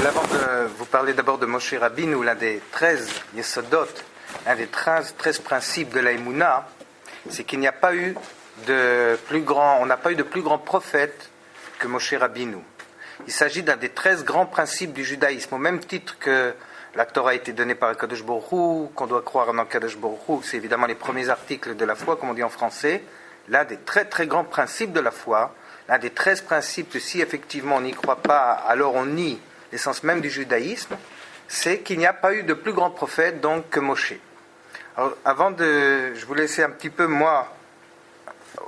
avant de vous parler d'abord de Moshe Rabbeinu, l'un des 13 Yesodot, un des 13 principes de la Emouna, c'est qu'il n'y a pas eu de plus grand, on n'a pas eu de plus grand prophète que Moshe Rabbeinu. Il s'agit d'un des 13 grands principes du judaïsme, au même titre que la Torah a été donnée par Kadosh Baruch Hu, qu'on doit croire en Kadosh Baruch Hu, c'est évidemment les premiers articles de la foi, comme on dit en français, l'un des très très grands principes de la foi, l'un des 13 principes que si effectivement on n'y croit pas, alors on nie l'essence même du judaïsme, c'est qu'il n'y a pas eu de plus grand prophète donc que Moshe. Alors, je vous laisser un petit peu, moi,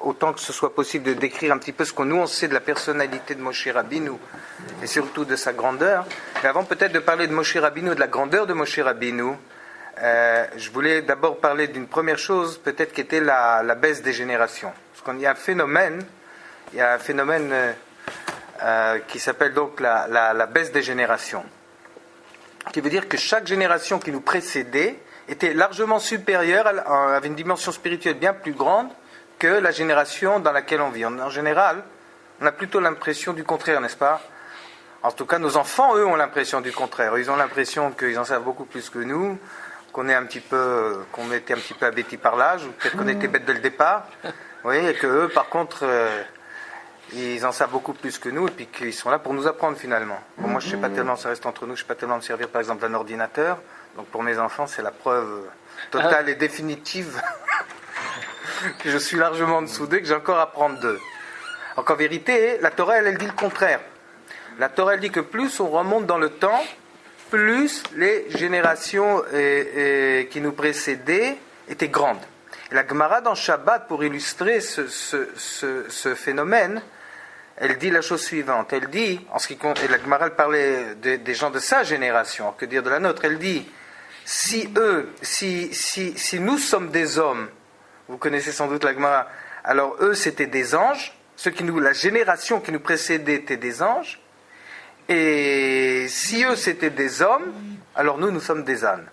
autant que ce soit possible, de décrire un petit peu ce qu'on nous on sait de la personnalité de Moshe Rabbeinu et surtout de sa grandeur. Mais avant peut-être de parler de Moshe Rabbeinu, de la grandeur de Moshe Rabbeinu, je voulais d'abord parler d'une première chose, peut-être qui était la baisse des générations. Parce qu'il y a un phénomène, qui s'appelle donc la baisse des générations, qui veut dire que chaque génération qui nous précédait était largement supérieure, avait une dimension spirituelle bien plus grande que la génération dans laquelle on vit. En général, on a plutôt l'impression du contraire, n'est-ce pas? En tout cas, nos enfants, eux, ont l'impression du contraire. Ils ont l'impression qu'ils en savent beaucoup plus que nous, qu'on était un petit peu abêtis par l'âge, ou peut-être qu'on était bêtes dès le départ. Oui, et que eux, par contre, ils en savent beaucoup plus que nous, et puis qu'ils sont là pour nous apprendre finalement. Bon, moi, je ne sais pas tellement, ça reste entre nous, je ne sais pas tellement me servir, par exemple, d'un ordinateur. Donc pour mes enfants, c'est la preuve totale et définitive que je suis largement en dessous d'eux, que j'ai encore à apprendre d'eux. Alors qu'en vérité, la Torah, elle dit le contraire. La Torah, elle dit que plus on remonte dans le temps, plus les générations qui nous précédaient étaient grandes. Et la Gemara dans Shabbat, pour illustrer ce phénomène, elle dit la chose suivante. Elle dit, en ce qui compte, et la Gemara elle parlait des gens de sa génération, que dire de la nôtre. Elle dit, si nous sommes des hommes, vous connaissez sans doute la Gemara, alors eux c'était des anges, la génération qui nous précédait était des anges, et si eux c'était des hommes, alors nous sommes des ânes.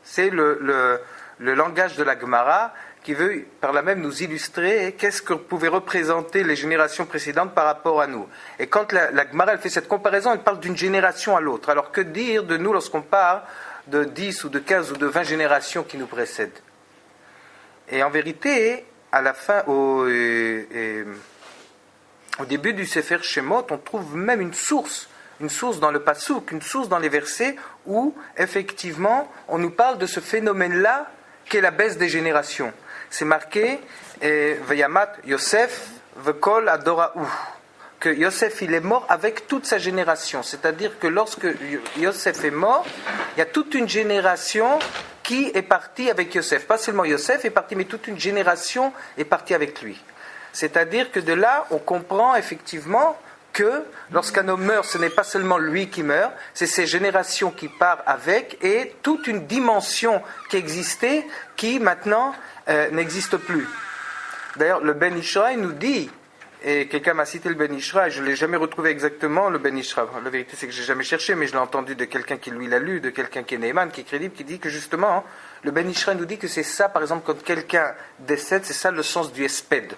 C'est le langage de la Gemara qui veut par là même nous illustrer qu'est-ce que pouvaient représenter les générations précédentes par rapport à nous. Et quand la Gemara elle fait cette comparaison, elle parle d'une génération à l'autre. Alors que dire de nous lorsqu'on parle de 10 ou de 15 ou de 20 générations qui nous précèdent? Et en vérité, à la fin, au début du Sefer Shemot, on trouve même une source dans le Passouk, une source dans les versets où, effectivement, on nous parle de ce phénomène-là qu'est la baisse des générations. C'est marqué Vayamat Yosef Vekol Adorahu, que Yosef il est mort avec toute sa génération. C'est-à-dire que lorsque Yosef est mort, il y a toute une génération qui est partie avec Yosef. Pas seulement Yosef est parti, mais toute une génération est partie avec lui. C'est-à-dire que de là, on comprend effectivement que lorsqu'un homme meurt, ce n'est pas seulement lui qui meurt, c'est ses générations qui partent avec, et toute une dimension qui existait, qui maintenant n'existe plus. D'ailleurs, le Ben Ishraï nous dit, et quelqu'un m'a cité le Ben Ishraï, je ne l'ai jamais retrouvé exactement, le Ben Ishraï. La vérité, c'est que je n'ai jamais cherché, mais je l'ai entendu de quelqu'un qui lui l'a lu, de quelqu'un qui est Neyman, qui est crédible, qui dit que justement, le Ben Ishraï nous dit que c'est ça, par exemple, quand quelqu'un décède, c'est ça le sens du esped.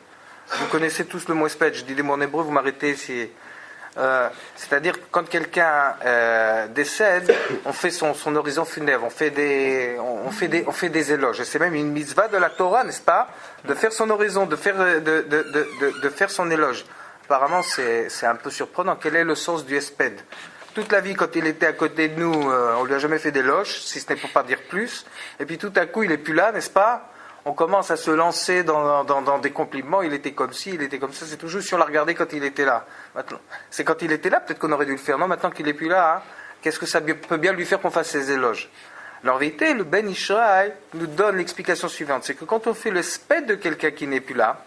Vous connaissez tous le mot esped, je dis des mots en hébreu, vous m'arrêtez si... c'est-à-dire que quand quelqu'un décède, on fait son horizon funèbre, on fait des éloges. Et c'est même une mitzvah de la Torah, n'est-ce pas, de faire son horizon, de faire son éloge. Apparemment, c'est un peu surprenant. Quel est le sens du esped? Toute la vie, quand il était à côté de nous, on lui a jamais fait d'éloge, si ce n'est pour pas dire plus. Et puis tout à coup, il est plus là, n'est-ce pas? On commence à se lancer dans des compliments. Il était comme ci, il était comme ça. C'est toujours si on l'a regardé quand il était là. Maintenant, c'est quand il était là, peut-être qu'on aurait dû le faire. Non, maintenant qu'il n'est plus là, hein, qu'est-ce que ça peut bien lui faire qu'on fasse ses éloges? Alors, en vérité, le Ben Ishraï nous donne l'explication suivante. C'est que quand on fait le sped de quelqu'un qui n'est plus là,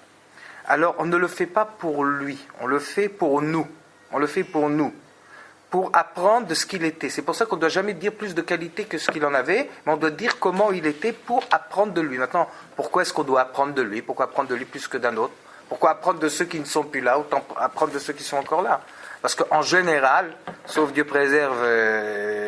alors on ne le fait pas pour lui. On le fait pour nous. On le fait pour nous. Pour apprendre de ce qu'il était. C'est pour ça qu'on ne doit jamais dire plus de qualité que ce qu'il en avait, mais on doit dire comment il était pour apprendre de lui. Maintenant, pourquoi est-ce qu'on doit apprendre de lui? Pourquoi apprendre de lui plus que d'un autre? Pourquoi apprendre de ceux qui ne sont plus là, autant apprendre de ceux qui sont encore là? Parce qu'en général, sauf Dieu préserve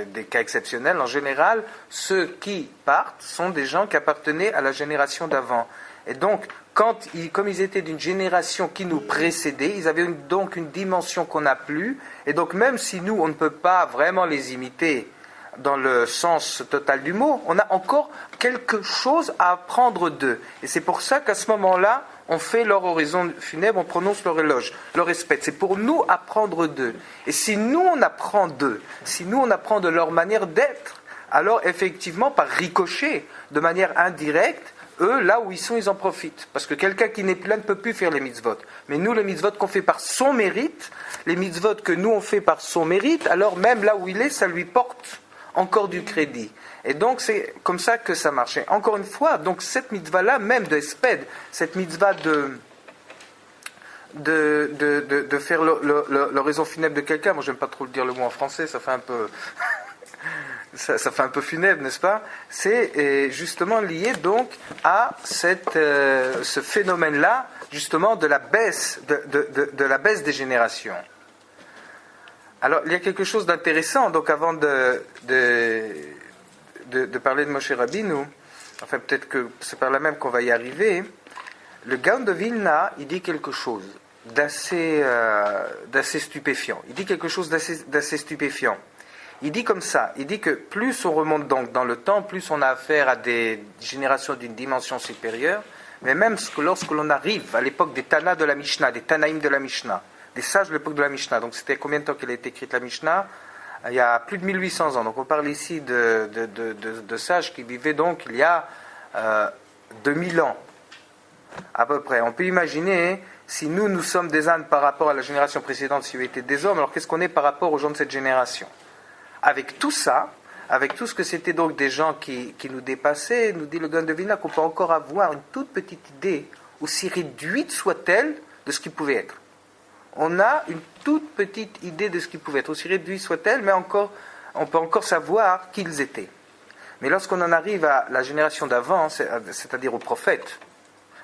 des cas exceptionnels, en général, ceux qui partent sont des gens qui appartenaient à la génération d'avant. Et donc, comme ils étaient d'une génération qui nous précédait, ils avaient donc une dimension qu'on n'a plus, et donc même si nous, on ne peut pas vraiment les imiter dans le sens total du mot, on a encore quelque chose à apprendre d'eux. Et c'est pour ça qu'à ce moment-là, on fait leur oraison funèbre, on prononce leur éloge, leur respect. C'est pour nous apprendre d'eux. Et si nous, on apprend d'eux, si nous, on apprend de leur manière d'être, alors effectivement, par ricochet, de manière indirecte, eux, là où ils sont, ils en profitent. Parce que quelqu'un qui n'est plus là ne peut plus faire les mitzvot. Mais nous, les mitzvot qu'on fait par son mérite, les mitzvot que nous, on fait par son mérite, alors même là où il est, ça lui porte encore du crédit. Et donc, c'est comme ça que ça marche. Et encore une fois, donc cette mitzvah-là, même de Esped, cette mitzvah de faire l'oraison funèbre de quelqu'un, moi, j'aime pas trop le dire le mot en français, ça fait un peu... ça fait un peu funèbre, n'est-ce pas? C'est justement lié donc à ce phénomène-là, justement de la baisse, de la baisse des générations. Alors, il y a quelque chose d'intéressant, donc avant de parler de Moshe Rabbeinu, enfin peut-être que c'est par là même qu'on va y arriver, le Gaon de Vilna, il dit quelque chose d'assez stupéfiant. Il dit quelque chose d'assez stupéfiant. Il dit comme ça, il dit que plus on remonte donc dans le temps, plus on a affaire à des générations d'une dimension supérieure, mais même lorsque l'on arrive à l'époque des Tana de la Mishnah, des Tanaïm de la Mishnah, des sages de l'époque de la Mishnah, donc c'était combien de temps qu'elle a été écrite la Mishnah? Il y a plus de 1800 ans, donc on parle ici de sages qui vivaient donc il y a 2000 ans, à peu près. On peut imaginer, si nous sommes des ânes par rapport à la génération précédente, si on était des hommes, alors qu'est-ce qu'on est par rapport aux gens de cette génération? Avec tout ça, avec tout ce que c'était donc des gens qui nous dépassaient, nous dit le Gaon de Vilna qu'on peut encore avoir une toute petite idée, aussi réduite soit-elle, de ce qui pouvait être. On a une toute petite idée de ce qui pouvait être, aussi réduite soit-elle, mais on peut encore savoir qui ils étaient. Mais lorsqu'on en arrive à la génération d'avant, c'est-à-dire aux prophètes,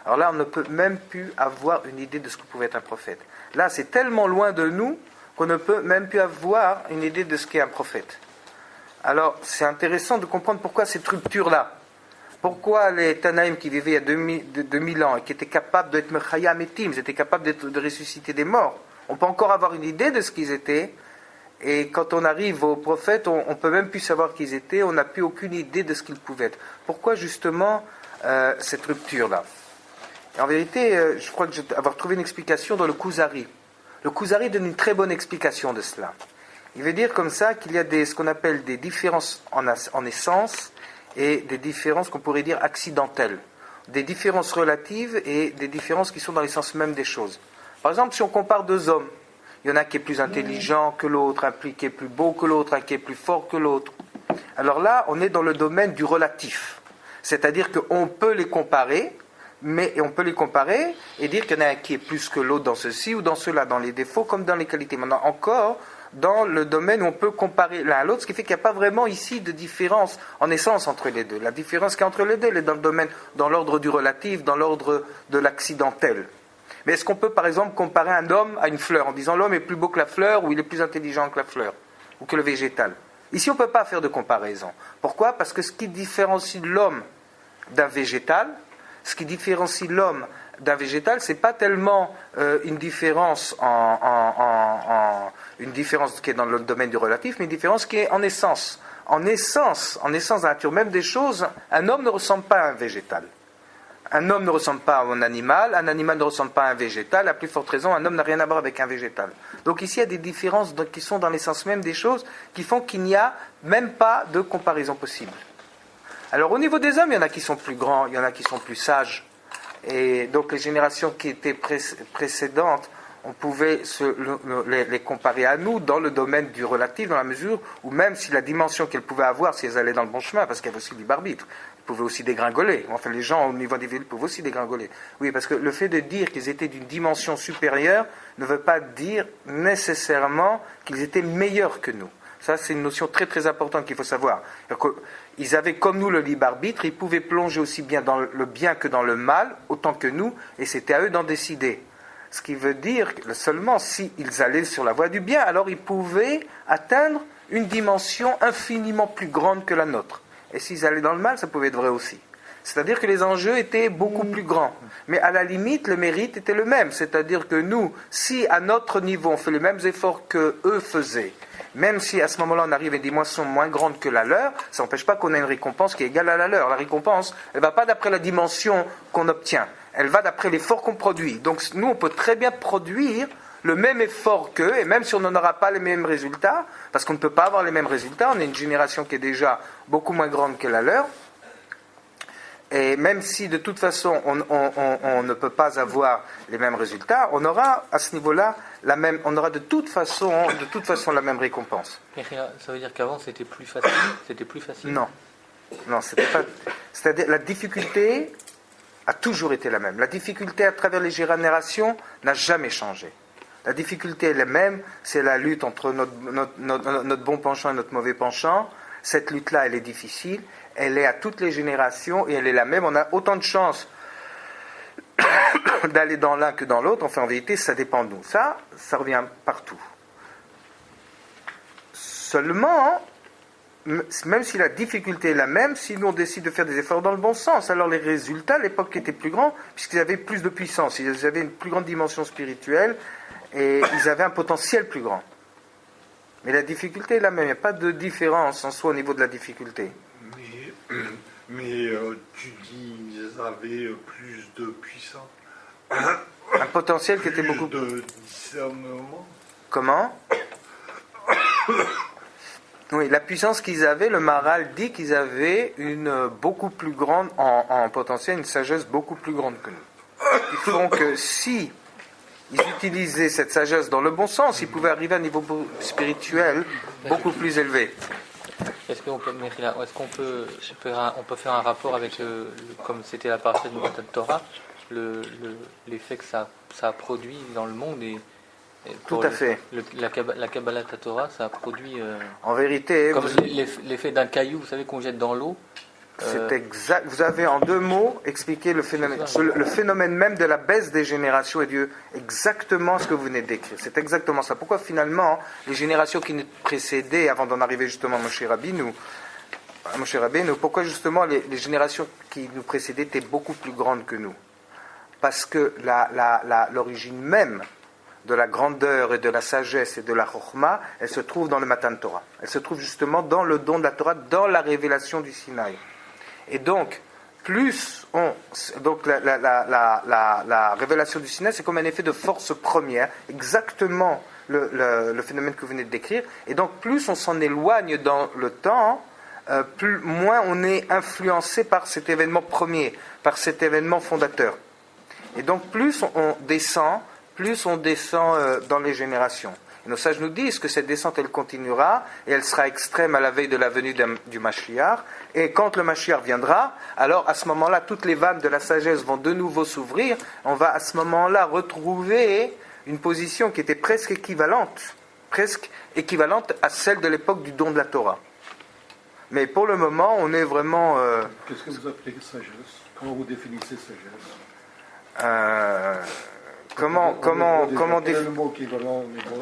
alors là, on ne peut même plus avoir une idée de ce que pouvait être un prophète. Là, c'est tellement loin de nous qu'on ne peut même plus avoir une idée de ce qu'est un prophète. Alors, c'est intéressant de comprendre pourquoi cette rupture-là. Pourquoi les Tanaïm qui vivaient il y a 2000 ans et qui étaient capables d'être Mechaya Metim, ils étaient capables de ressusciter des morts. On peut encore avoir une idée de ce qu'ils étaient, et quand on arrive aux prophètes, on ne peut même plus savoir qui ils étaient, on n'a plus aucune idée de ce qu'ils pouvaient être. Pourquoi justement cette rupture-là? Et en vérité, je crois que j'ai avoir trouvé une explication dans le Kuzari. Le Kuzari donne une très bonne explication de cela. Il veut dire comme ça qu'il y a ce qu'on appelle des différences en essence et des différences qu'on pourrait dire accidentelles. Des différences relatives et des différences qui sont dans l'essence même des choses. Par exemple, si on compare deux hommes, il y en a un qui est plus intelligent que l'autre, un qui est plus beau que l'autre, un qui est plus fort que l'autre. Alors là, on est dans le domaine du relatif. C'est-à-dire qu'on peut les comparer, mais on peut les comparer et dire qu'il y en a un qui est plus que l'autre dans ceci ou dans cela, dans les défauts comme dans les qualités. Maintenant, encore, dans le domaine où on peut comparer l'un à l'autre, ce qui fait qu'il n'y a pas vraiment ici de différence en essence entre les deux. La différence qui est entre les deux, elle est dans le domaine, dans l'ordre du relatif, dans l'ordre de l'accidentel. Mais est-ce qu'on peut, par exemple, comparer un homme à une fleur en disant l'homme est plus beau que la fleur ou il est plus intelligent que la fleur ou que le végétal? Ici, on ne peut pas faire de comparaison. Pourquoi? Parce que ce qui différencie l'homme d'un végétal, ce qui différencie l'homme d'un végétal, c'est pas tellement une différence une différence qui est dans le domaine du relatif, mais une différence qui est en essence. En essence, dans la nature même des choses, un homme ne ressemble pas à un végétal. Un homme ne ressemble pas à un animal ne ressemble pas à un végétal, à plus forte raison, un homme n'a rien à voir avec un végétal. Donc ici, il y a des différences qui sont dans l'essence même des choses, qui font qu'il n'y a même pas de comparaison possible. Alors au niveau des hommes, il y en a qui sont plus grands, il y en a qui sont plus sages. Et donc les générations qui étaient précédentes, on pouvait les comparer à nous dans le domaine du relatif, dans la mesure où même si la dimension qu'elles pouvaient avoir, si elles allaient dans le bon chemin, parce qu'il y avait aussi libre arbitre, elles pouvaient aussi dégringoler. Enfin, les gens au niveau des villes pouvaient aussi dégringoler. Oui, parce que le fait de dire qu'ils étaient d'une dimension supérieure ne veut pas dire nécessairement qu'ils étaient meilleurs que nous. Ça, c'est une notion très très importante qu'il faut savoir. Ils avaient comme nous le libre arbitre, ils pouvaient plonger aussi bien dans le bien que dans le mal, autant que nous, et c'était à eux d'en décider. Ce qui veut dire que seulement s'ils allaient sur la voie du bien, alors ils pouvaient atteindre une dimension infiniment plus grande que la nôtre. Et s'ils allaient dans le mal, ça pouvait être vrai aussi. C'est-à-dire que les enjeux étaient beaucoup plus grands. Mais à la limite, le mérite était le même. C'est-à-dire que nous, si à notre niveau, on fait les mêmes efforts qu'eux faisaient, même si à ce moment-là, on arrive à des dimensions moins grandes que la leur, ça n'empêche pas qu'on ait une récompense qui est égale à la leur. La récompense, elle ne va pas d'après la dimension qu'on obtient. Elle va d'après l'effort qu'on produit. Donc nous, on peut très bien produire le même effort qu'eux, et même si on n'en aura pas les mêmes résultats, parce qu'on ne peut pas avoir les mêmes résultats, on est une génération qui est déjà beaucoup moins grande que la leur, et même si de toute façon on ne peut pas avoir les mêmes résultats, on aura à ce niveau-là on aura de toute façon la même récompense. Ça veut dire qu'avant c'était plus facile. Non, c'était pas. C'est-à-dire la difficulté a toujours été la même. La difficulté à travers les générations n'a jamais changé. La difficulté est la même, c'est la lutte entre notre bon penchant et notre mauvais penchant. Cette lutte-là, elle est difficile, elle est à toutes les générations et elle est la même. On a autant de chances d'aller dans l'un que dans l'autre. Enfin, en vérité, ça dépend de nous. Ça revient partout. Seulement, même si la difficulté est la même, si nous on décide de faire des efforts dans le bon sens, alors les résultats, à l'époque, étaient plus grands, puisqu'ils avaient plus de puissance, ils avaient une plus grande dimension spirituelle, et ils avaient un potentiel plus grand. Mais la difficulté est la même, il n'y a pas de différence en soi au niveau de la difficulté. Mais tu dis qu'ils avaient plus de puissance. Un potentiel qui était beaucoup... de discernement. Comment? Oui, la puissance qu'ils avaient, le Maharal dit qu'ils avaient une beaucoup plus grande, en potentiel, une sagesse beaucoup plus grande que nous. Ils feront que si ils utilisaient cette sagesse dans le bon sens, ils pouvaient arriver à un niveau spirituel beaucoup plus élevé. Est-ce qu'on peut faire un rapport avec, comme c'était la partie de Matan Torah, l'effet que ça a produit dans le monde et tout à fait. La Kabbalat Torah, ça a produit... en vérité... Comme l'effet d'un caillou, vous savez, qu'on jette dans l'eau. C'est exact. Vous avez en 2 mots expliqué le phénomène même de la baisse des générations et Dieu, exactement ce que vous venez de décrire. C'est exactement ça. Pourquoi finalement, les générations qui nous précédaient, avant d'en arriver justement à Moshe Rabbeinu, pourquoi justement les générations qui nous précédaient étaient beaucoup plus grandes que nous? Parce que l'origine même de la grandeur et de la sagesse et de la chokhma, elle se trouve dans le Matan Torah. Elle se trouve justement dans le don de la Torah, dans la révélation du Sinaï. Et donc, la révélation du Sinaï, c'est comme un effet de force première, exactement le phénomène que vous venez de décrire. Et donc, plus on s'en éloigne dans le temps, moins on est influencé par cet événement premier, par cet événement fondateur. Et donc, plus on descend dans les générations. Et nos sages nous disent que cette descente, elle continuera, et elle sera extrême à la veille de la venue du Mashiach. Et quand le Mashiach viendra, alors à ce moment-là, toutes les vannes de la sagesse vont de nouveau s'ouvrir. On va à ce moment-là retrouver une position qui était presque équivalente à celle de l'époque du don de la Torah. Mais pour le moment, on est vraiment... Qu'est-ce que vous appelez sagesse? Comment vous définissez sagesse? Comment définir le mot équivalent en hébreu?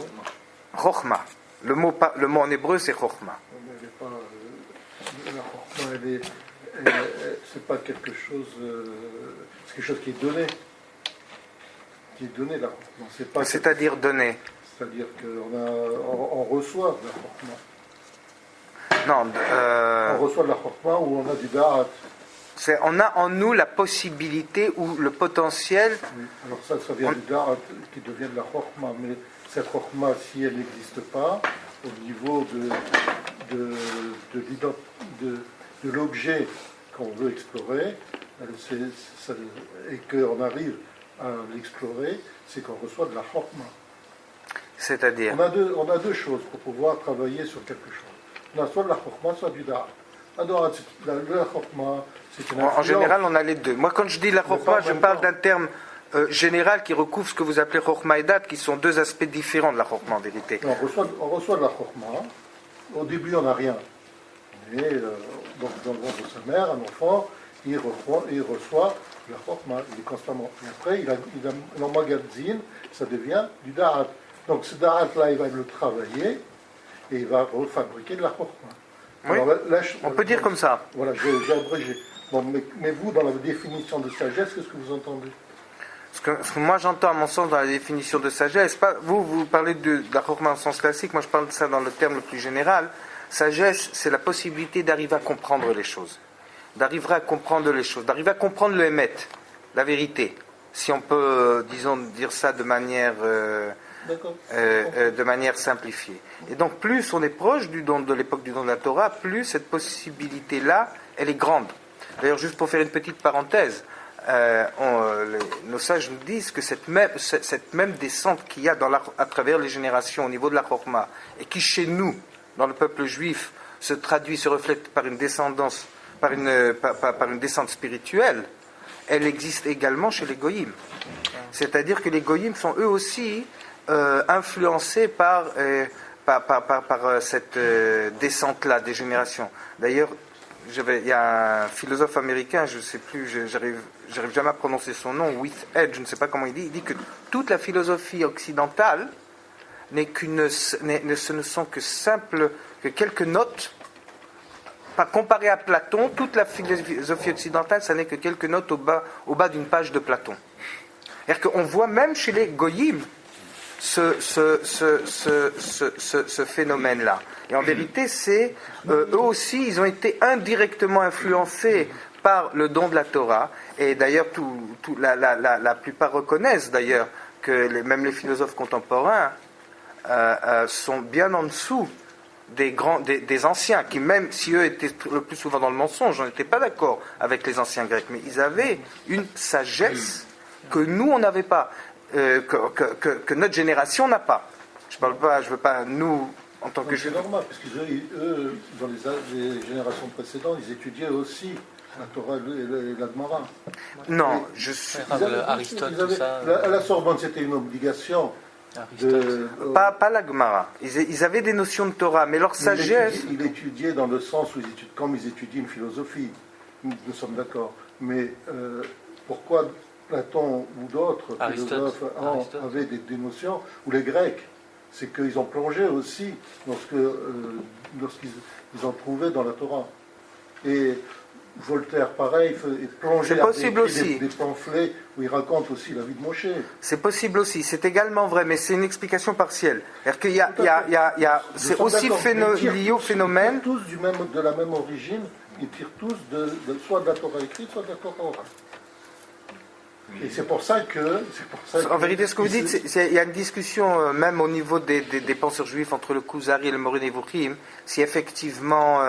Chokhma. Le mot en hébreu, c'est Chokhma. La Chokhma, c'est pas quelque chose... c'est quelque chose qui est donné. Qui est donné, la Chokhma. C'est-à-dire donné. C'est-à-dire qu'on reçoit de la Chokhma. Non. On reçoit de la Chokhma ou on a du Da'at. On a en nous la possibilité ou le potentiel. Oui. Alors ça vient du Da'at qui devient de la Chokhma, mais cette Chokhma, si elle n'existe pas, au niveau de l'objet qu'on veut explorer, et qu'on arrive à l'explorer, c'est qu'on reçoit de la Chokhma. C'est-à-dire on a deux choses pour pouvoir travailler sur quelque chose. On a soit de la Chokhma, soit du Da'at. La Chokhma, c'est une influence. En général, on a les deux. Moi, quand je dis la Chokhma, je parle d'un terme général qui recouvre ce que vous appelez Chokhma et Dat, qui sont deux aspects différents de la Chokhma en vérité. On reçoit de la Chokhma. Au début, on n'a rien. Mais donc, dans le ventre de sa mère, un enfant, il reçoit de la Chokhma. Il est constamment. Et après, il emmagasine, ça devient du Da'at. Donc, ce Da'at-là, il va le travailler et il va refabriquer de la Chokhma. Oui, alors, on peut dire comme ça. Voilà, j'ai abrégé. Bon, mais vous, dans la définition de sagesse, qu'est-ce que vous entendez? Ce que moi j'entends à mon sens dans la définition de sagesse, vous parlez de la chorma en sens classique, moi je parle de ça dans le terme le plus général. Sagesse, c'est la possibilité d'arriver à comprendre les choses. D'arriver à comprendre les choses, d'arriver à comprendre le émet, la vérité. Si on peut, disons, dire ça de manière simplifiée. Et donc plus on est proche de l'époque du don de la Torah, plus cette possibilité-là, elle est grande. D'ailleurs, juste pour faire une petite parenthèse, nos sages nous disent que cette même descente qu'il y a à travers les générations au niveau de la Chorma, et qui chez nous, dans le peuple juif, se reflète par une descendance, par une descente spirituelle, elle existe également chez les goyim. C'est-à-dire que les goyim sont eux aussi influencés par cette descente-là des générations. D'ailleurs, il y a un philosophe américain, je ne sais plus, j'arrive jamais à prononcer son nom, Whitehead, je ne sais pas comment il dit que toute la philosophie occidentale ce ne sont que quelques notes. Comparé à Platon, toute la philosophie occidentale, ça n'est que quelques notes au bas d'une page de Platon. C'est-à-dire qu'on voit même chez les goyim ce phénomène-là. Et en vérité, eux aussi, ils ont été indirectement influencés par le don de la Torah. Et d'ailleurs, la plupart reconnaissent d'ailleurs que même les philosophes contemporains sont bien en dessous des anciens, qui même si eux étaient le plus souvent dans le mensonge, on n'était pas d'accord avec les anciens grecs, mais ils avaient une sagesse que nous, on n'avait pas, que notre génération n'a pas. Je veux pas, nous, en tant que... C'est normal, parce qu'eux, dans les générations précédentes, ils étudiaient aussi la Torah et la Gemara. Non, Aristote, tout ça... À la Sorbonne, c'était une obligation. Pas la Gemara. Ils avaient des notions de Torah, mais leur sagesse... Ils étudiaient dans le sens où comme ils étudient une philosophie. Nous sommes d'accord. Mais pourquoi Platon ou d'autres philosophes avaient des notions, ou les Grecs, c'est qu'ils ont plongé aussi lorsqu'ils ont trouvé dans la Torah. Et Voltaire, pareil, plongeait des pamphlets où il raconte aussi la vie de Moshe. C'est possible aussi, c'est également vrai, mais c'est une explication partielle. C'est-à-dire c'est aussi lié au phénomène. Ils tirent tous de la même origine, ils tirent tous soit de la Torah écrite, soit de la Torah orale. Et c'est pour ça que... En vérité, ce que vous dites, il y a une discussion, même au niveau des penseurs juifs, entre le Kuzari et le Moreh Nevuchim, si effectivement...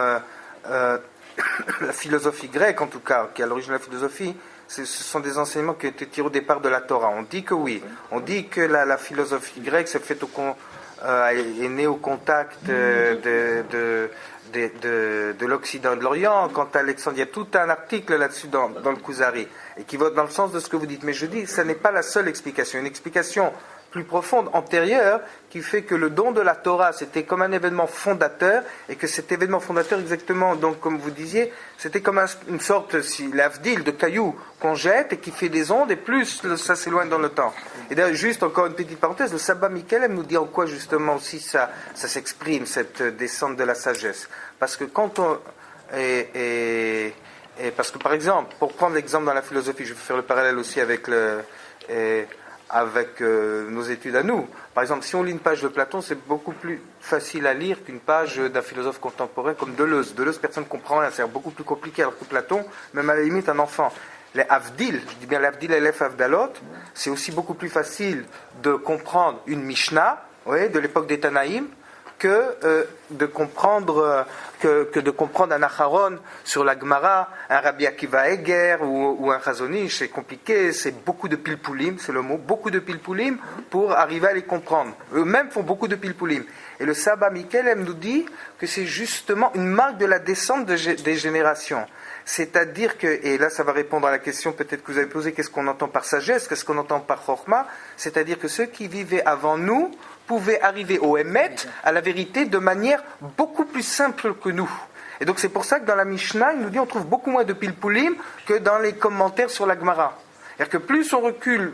la philosophie grecque, en tout cas, qui est à l'origine de la philosophie, ce sont des enseignements qui ont été tirés au départ de la Torah. On dit que oui. On dit que la philosophie grecque est née au contact de l'Occident et de l'Orient. Quant à Alexandre, il y a tout un article là-dessus dans le Kuzari, et qui va dans le sens de ce que vous dites. Mais je dis que ce n'est pas la seule explication. Une explication plus profonde, antérieure, qui fait que le don de la Torah, c'était comme un événement fondateur, et que cet événement fondateur, exactement, donc comme vous disiez, c'était comme une sorte, l'avdil de cailloux qu'on jette et qui fait des ondes, et plus ça s'éloigne dans le temps. Et d'ailleurs, juste encore une petite parenthèse, le Sabbat Mikelem nous dit en quoi justement aussi ça s'exprime, cette descente de la sagesse. Parce que quand on... parce que par exemple, pour prendre l'exemple dans la philosophie, je vais faire le parallèle aussi avec nos études à nous. Par exemple, si on lit une page de Platon, c'est beaucoup plus facile à lire qu'une page d'un philosophe contemporain comme Deleuze. Deleuze, personne ne comprend rien, c'est beaucoup plus compliqué, alors que Platon, même à la limite un enfant. Les Avdil, je dis bien l'Avdil et les Avdalot, c'est aussi beaucoup plus facile de comprendre une Mishnah, de l'époque des Tanaïm, que de comprendre un Acharon sur la Gemara, un Rabbi Akiva Eger ou un Chazonish. C'est compliqué, c'est beaucoup de pilpoulim, c'est le mot, beaucoup de pilpoulim pour arriver à les comprendre. Eux-mêmes font beaucoup de pilpoulim. Et le Sabbat Mikelem nous dit que c'est justement une marque de la descente des générations. C'est-à-dire que, et là ça va répondre à la question peut-être que vous avez posée, qu'est-ce qu'on entend par sagesse, qu'est-ce qu'on entend par chorma, c'est-à-dire que ceux qui vivaient avant nous pouvaient arriver au Emet, à la vérité, de manière beaucoup plus simple que nous. Et donc c'est pour ça que dans la Mishnah, il nous dit on trouve beaucoup moins de pilpoulim que dans les commentaires sur la Gemara. C'est-à-dire que plus on recule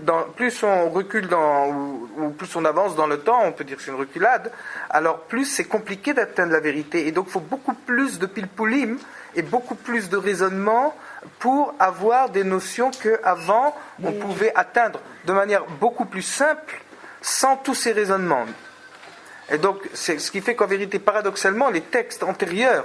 ou plus on avance dans le temps, on peut dire que c'est une reculade, alors plus c'est compliqué d'atteindre la vérité. Et donc il faut beaucoup plus de pilpulim et beaucoup plus de raisonnement pour avoir des notions qu'avant on pouvait atteindre de manière beaucoup plus simple sans tous ces raisonnements. Et donc c'est ce qui fait qu'en vérité, paradoxalement, les textes antérieurs,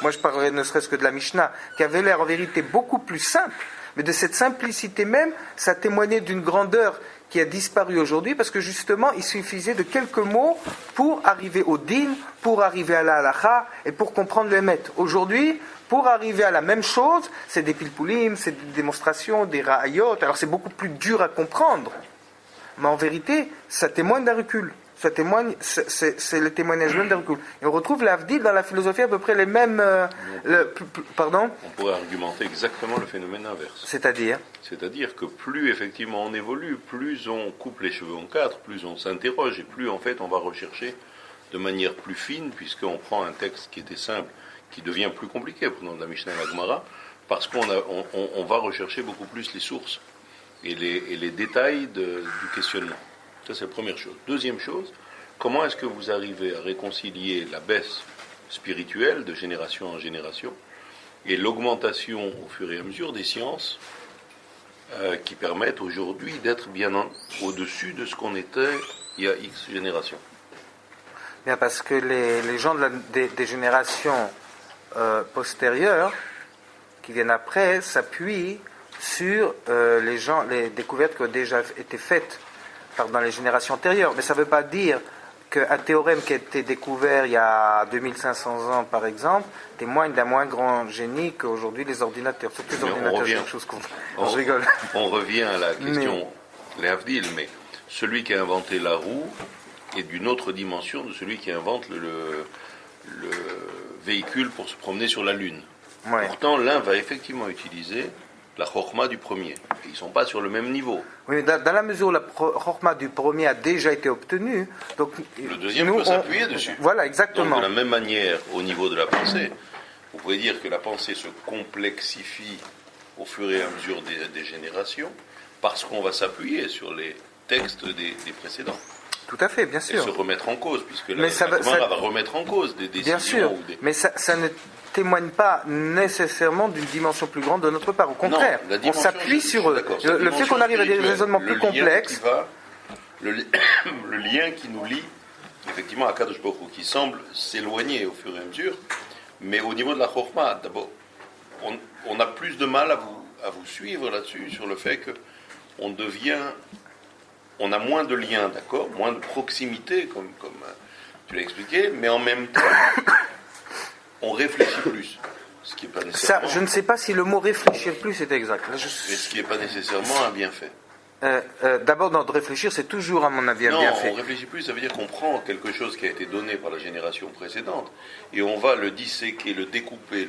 moi je parlerai ne serait-ce que de la Mishnah, qui avait l'air en vérité beaucoup plus simple, mais de cette simplicité même, ça témoignait d'une grandeur qui a disparu aujourd'hui, parce que justement, il suffisait de quelques mots pour arriver au din, pour arriver à la halacha, et pour comprendre le emet. Aujourd'hui, pour arriver à la même chose, c'est des pilpulim, c'est des démonstrations, des ra'ayot, alors c'est beaucoup plus dur à comprendre. Mais en vérité, ça témoigne d'un recul. Ça témoigne, c'est le témoignage même d'un recul. Et on retrouve l'Avdil dans la philosophie à peu près les mêmes... pardon ? On pourrait argumenter exactement le phénomène inverse. C'est-à-dire que plus effectivement on évolue, plus on coupe les cheveux en quatre, plus on s'interroge, et plus en fait on va rechercher de manière plus fine, puisqu'on prend un texte qui était simple, qui devient plus compliqué, prenons de la Mishnah et la Gemara, parce qu'on va rechercher beaucoup plus les sources et les détails du questionnement. Ça, c'est la première chose. Deuxième chose, comment est-ce que vous arrivez à réconcilier la baisse spirituelle de génération en génération et l'augmentation au fur et à mesure des sciences qui permettent aujourd'hui d'être bien au-dessus de ce qu'on était il y a X générations? Bien, parce que les gens des générations postérieures qui viennent après s'appuient sur les découvertes qui ont déjà été faites dans les générations antérieures. Mais ça ne veut pas dire qu'un théorème qui a été découvert il y a 2500 ans, par exemple, témoigne d'un moins grand génie qu'aujourd'hui les ordinateurs. Surtout les ordinateurs, c'est quelque chose qu'on... Je rigole. On revient à la question, les Havdil, mais celui qui a inventé la roue est d'une autre dimension de celui qui invente le véhicule pour se promener sur la Lune. Ouais. Pourtant, l'un va effectivement utiliser la chorma du premier. Ils ne sont pas sur le même niveau. Oui, mais dans la mesure où la chorma du premier a déjà été obtenue, donc le deuxième peut s'appuyer dessus. Voilà, exactement. Donc, de la même manière, au niveau de la pensée, vous pouvez dire que la pensée se complexifie au fur et à mesure des générations, parce qu'on va s'appuyer sur les textes des précédents. Tout à fait, bien sûr. Et se remettre en cause, puisque mais la Gemara va remettre en cause des décisions. Bien sûr, mais ça ne témoigne pas nécessairement d'une dimension plus grande de notre part. Au contraire, on s'appuie sur eux. Le fait qu'on arrive à des raisonnements plus complexes... Le lien qui nous lie, effectivement, à Kadosh Baruch Hu, qui semble s'éloigner au fur et à mesure, mais au niveau de la Chorma, d'abord, on a plus de mal à vous suivre là-dessus, sur le fait qu'on devient... On a moins de liens, d'accord, moins de proximité, comme tu l'as expliqué, mais en même temps, on réfléchit plus, ce qui n'est pas nécessairement... Ça, je ne sais pas si le mot réfléchir plus est exact. Et ce qui n'est pas nécessairement un bienfait. D'abord, de réfléchir, c'est toujours, à mon avis, un bienfait. Non, on réfléchit plus, ça veut dire qu'on prend quelque chose qui a été donné par la génération précédente, et on va le disséquer, le découper,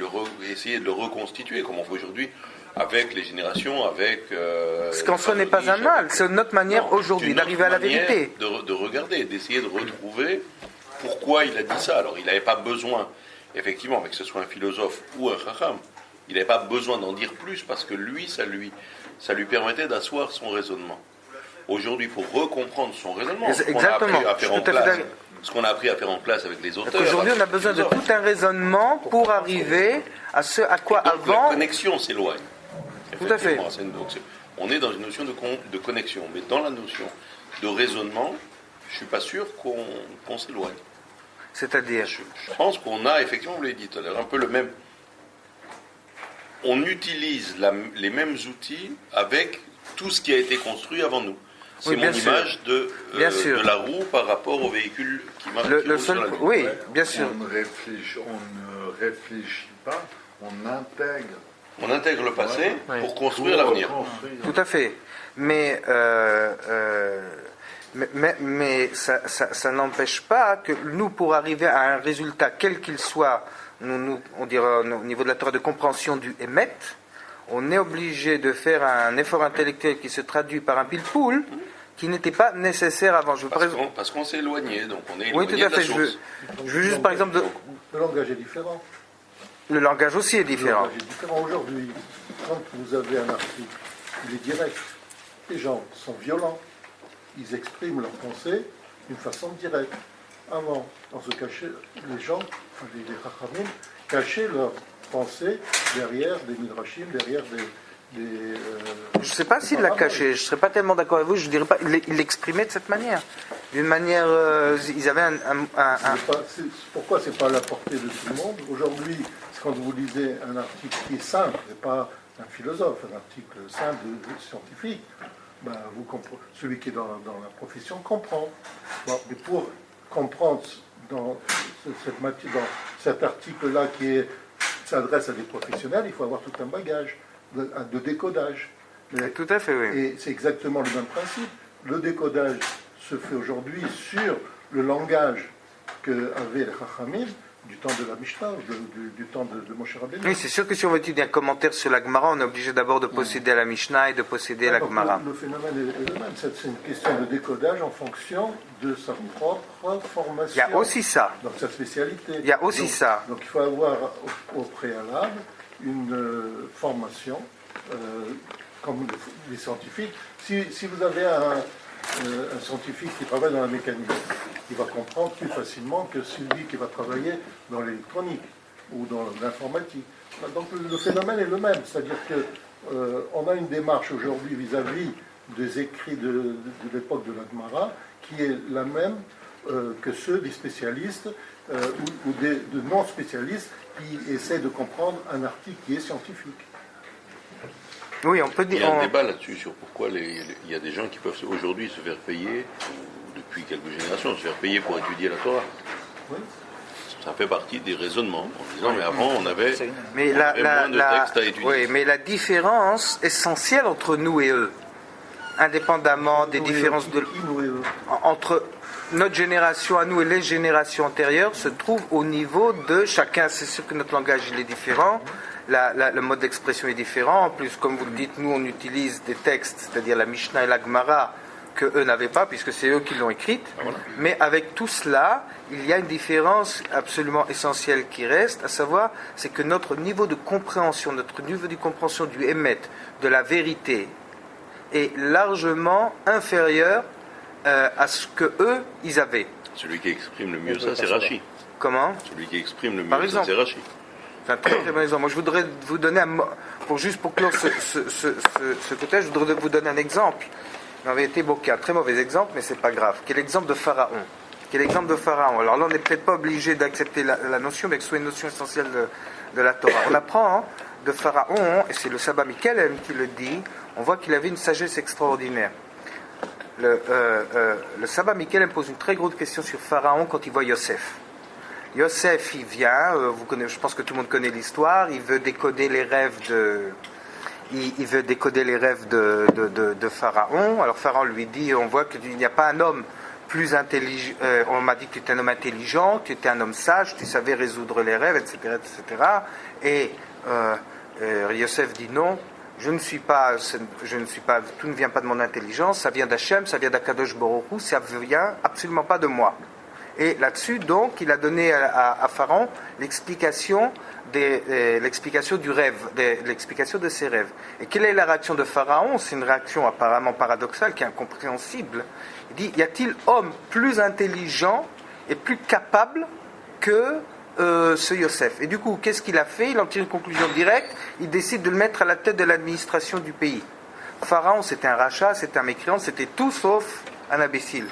essayer de le reconstituer, comme on fait aujourd'hui, avec les générations, avec... Ce qu'en soi n'est pas un mal, c'est notre manière aujourd'hui d'arriver à la vérité. De regarder, d'essayer de retrouver pourquoi il a dit ça. Alors, il n'avait pas besoin, effectivement, que ce soit un philosophe ou un chacham, il n'avait pas besoin d'en dire plus, parce que lui, ça lui permettait d'asseoir son raisonnement. Aujourd'hui, pour recomprendre son raisonnement, ce qu'on a appris à faire en classe avec les auteurs... Aujourd'hui, on a besoin de tout un raisonnement pour arriver à ce à quoi donc, avant... la connexion s'éloigne. Tout à fait. On est dans une notion de connexion, mais dans la notion de raisonnement, je ne suis pas sûr qu'on s'éloigne. C'est-à-dire je pense qu'on a, effectivement, vous l'avez dit tout à l'heure, un peu le même... On utilise les mêmes outils avec tout ce qui a été construit avant nous. C'est mon image de la roue par rapport au véhicule qui marche sur la Lune. Oui, bien sûr. On ne réfléchit pas, on intègre. On intègre le passé pour construire l'avenir. Tout à fait. Mais ça n'empêche pas que nous, pour arriver à un résultat, quel qu'il soit, on dira au niveau de la Torah de compréhension du Emet, on est obligé de faire un effort intellectuel qui se traduit par un pilpoul qui n'était pas nécessaire avant. Parce qu'on s'est éloigné, donc on est oui, éloigné tout à fait. de la source. Je veux juste, par exemple... Le langage est différent. Le langage aussi est différent. Le langage est différent aujourd'hui. Quand vous avez un article, il est direct. les gens sont violents. Ils expriment leurs pensées d'une façon directe. Avant, dans ce cachet, les gens, les Chachamim, cachaient leurs pensées derrière des midrashim, derrière des je ne sais pas s'il l'a caché, je ne serais pas tellement d'accord avec vous, je ne dirais pas, il l'exprimait de cette manière. D'une manière, ils avaient Pourquoi c'est pas à la portée de tout le monde? Aujourd'hui, quand vous lisez un article qui est simple, et pas un philosophe, un article simple scientifique, ben, celui qui est dans la profession comprend. Bon, mais pour comprendre dans cet article-là qui s'adresse à des professionnels, il faut avoir tout un bagage de décodage. Tout à fait, oui. Et c'est exactement le même principe. Le décodage se fait aujourd'hui sur le langage qu'avaient les Chachamim du temps de la Mishnah, du temps de Moshe Rabbeinu. Oui, c'est sûr que si on veut étudier un commentaire sur la Gemara, on est obligé d'abord de posséder la Mishnah et de posséder la Gemara. Le phénomène est le même. C'est une question de décodage en fonction de sa propre formation. Il y a aussi ça. Donc sa spécialité. Il y a aussi ça. Donc il faut avoir au préalable une formation, comme les scientifiques. Si vous avez un scientifique qui travaille dans la mécanique, il va comprendre plus facilement que celui qui va travailler dans l'électronique ou dans l'informatique. Donc le phénomène est le même, c'est-à-dire qu'on a une démarche aujourd'hui vis-à-vis des écrits de l'époque de la Gemara qui est la même que ceux des spécialistes ou de non-spécialistes qui essaient de comprendre un article qui est scientifique. Oui, on peut dire. Il y a un débat là-dessus sur pourquoi il y a des gens qui peuvent aujourd'hui se faire payer, depuis quelques générations, se faire payer pour étudier la Torah. Oui. Ça fait partie des raisonnements en disant mais avant on avait moins de textes à étudier. Oui, mais la différence essentielle entre nous et eux, indépendamment des différences entre notre génération à nous et les générations antérieures, se trouve au niveau de chacun. C'est sûr que notre langage il est différent. Le mode d'expression est différent. En plus, comme vous le dites, nous on utilise des textes, c'est-à-dire la Mishnah et la Gemara, que eux n'avaient pas, puisque c'est eux qui l'ont écrite. Voilà. Mais avec tout cela, il y a une différence absolument essentielle qui reste, à savoir, c'est que notre niveau de compréhension, notre niveau de compréhension du émet, de la vérité, est largement inférieur à ce que eux ils avaient. Celui qui exprime le mieux ça, c'est Rashi. Comment? Celui qui exprime le mieux ça, c'est Rashi. C'est un très très bon exemple. Moi, je voudrais vous donner pour clore ce côté, je voudrais vous donner un exemple. En vérité, bon, qui est un très mauvais exemple, mais c'est pas grave. Qui est l'exemple de Pharaon. Alors là, on n'est peut-être pas obligé d'accepter la notion, mais que ce soit une notion essentielle de la Torah. On apprend de Pharaon, et c'est le Sabbat Mikelem qui le dit, on voit qu'il avait une sagesse extraordinaire. Le Sabbat Mikelem pose une très grosse question sur Pharaon quand il voit Yosef. Yosef, il vient, je pense que tout le monde connaît l'histoire, il veut décoder les rêves de Pharaon. Alors Pharaon lui dit, on voit qu'il n'y a pas un homme plus intelligent, on m'a dit que tu étais un homme intelligent, que tu étais un homme sage, tu savais résoudre les rêves, etc. Et Yosef dit non, je ne suis pas, tout ne vient pas de mon intelligence, ça vient d'Hachem, ça vient d'Akadosh Baruch Hu, ça vient absolument pas de moi. Et là-dessus, donc, il a donné à Pharaon l'explication du rêve, l'explication de ses rêves. Et quelle est la réaction de Pharaon? C'est une réaction apparemment paradoxale, qui est incompréhensible. Il dit, y a-t-il homme plus intelligent et plus capable que ce Yosef? Et du coup, qu'est-ce qu'il a fait? Il en tire une conclusion directe. Il décide de le mettre à la tête de l'administration du pays. Pharaon, c'était un rachat, c'était un mécréant, c'était tout sauf un imbécile.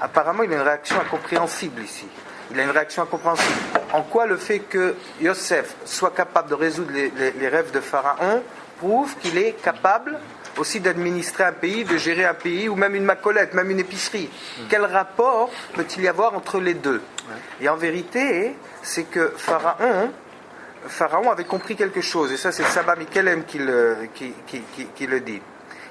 Apparemment, il a une réaction incompréhensible ici. Il a une réaction incompréhensible. En quoi le fait que Yosef soit capable de résoudre les rêves de Pharaon prouve qu'il est capable aussi d'administrer un pays, de gérer un pays, ou même une macolette, même une épicerie. Quel rapport peut-il y avoir entre les deux? Et en vérité, c'est que Pharaon avait compris quelque chose, et ça c'est le Sabbat Mikelem qui le dit.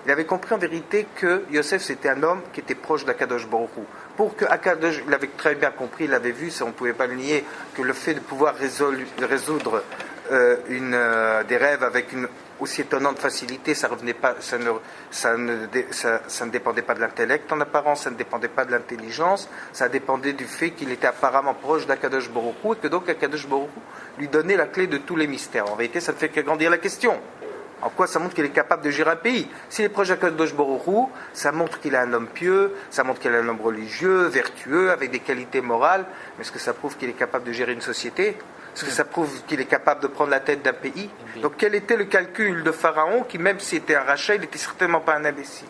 Il avait compris en vérité que Yosef c'était un homme qui était proche d'Akadosh Baruch Hu. Pour que Akadosh, il avait très bien compris, il avait vu, ça on ne pouvait pas le nier, que le fait de pouvoir résoudre des rêves avec une aussi étonnante facilité, ça ne dépendait pas de l'intellect en apparence, ça ne dépendait pas de l'intelligence, ça dépendait du fait qu'il était apparemment proche d'Akadosh Baruch Hu et que donc Akadosh Baruch Hu lui donnait la clé de tous les mystères. En vérité, ça ne fait qu'agrandir la question. En quoi ça montre qu'il est capable de gérer un pays? S'il est proche d'Akadosh Baruch Hu, ça montre qu'il est un homme pieux, ça montre qu'il est un homme religieux, vertueux, avec des qualités morales. Mais est-ce que ça prouve qu'il est capable de gérer une société? Est-ce que ça prouve qu'il est capable de prendre la tête d'un pays? Donc quel était le calcul de Pharaon qui, même s'il était un rachat, il n'était certainement pas un imbécile?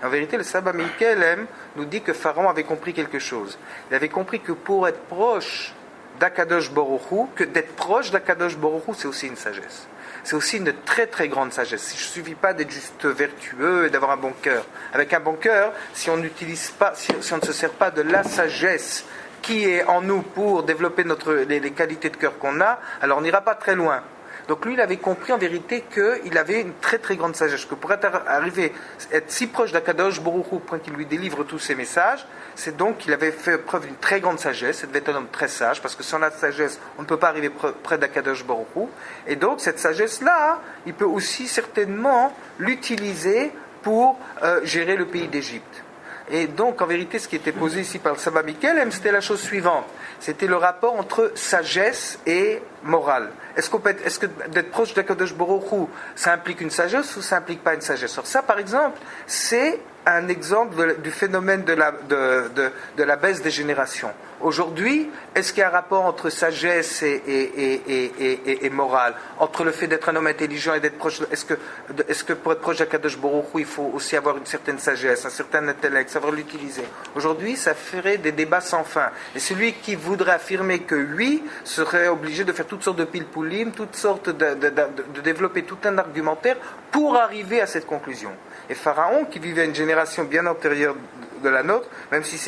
En vérité, le Saba Mikelem nous dit que Pharaon avait compris quelque chose. Il avait compris que pour être proche d'Akadosh Baruch Hu, que d'être proche d'Akadosh Baruch Hu, c'est aussi une sagesse. C'est aussi une très très grande sagesse. Il ne suffit pas d'être juste vertueux et d'avoir un bon cœur. Avec un bon cœur, si on n'utilise pas, si on ne se sert pas de la sagesse qui est en nous pour développer les qualités de cœur qu'on a, alors on n'ira pas très loin. Donc lui, il avait compris en vérité qu'il avait une très très grande sagesse, que pour arriver à être si proche d'Akadosh Baruch Hu, point qu'il lui délivre tous ses messages, c'est donc qu'il avait fait preuve d'une très grande sagesse. Il devait être un homme très sage, parce que sans la sagesse, on ne peut pas arriver près d'Akadosh Baruch Hu. Et donc cette sagesse-là, il peut aussi certainement l'utiliser pour gérer le pays d'Égypte. Et donc, en vérité, ce qui était posé ici par le Saba Mikelem, c'était la chose suivante. C'était le rapport entre sagesse et morale. Est-ce que d'être proche d'Akadosh Baruch Hu, ça implique une sagesse ou ça implique pas une sagesse? Alors ça, par exemple, c'est un exemple du phénomène de la baisse des générations. Aujourd'hui, est-ce qu'il y a un rapport entre sagesse et morale, entre le fait d'être un homme intelligent et d'être proche? Est-ce que pour être proche d'Akadosh Baruch Hu, il faut aussi avoir une certaine sagesse, un certain intellect, savoir l'utiliser? Aujourd'hui, ça ferait des débats sans fin. Et celui qui voudrait affirmer que oui, serait obligé de faire toutes sortes de pilpoulim, toutes sortes de développer tout un argumentaire pour arriver à cette conclusion. Et Pharaon, qui vivait une génération bien antérieure de la nôtre, même si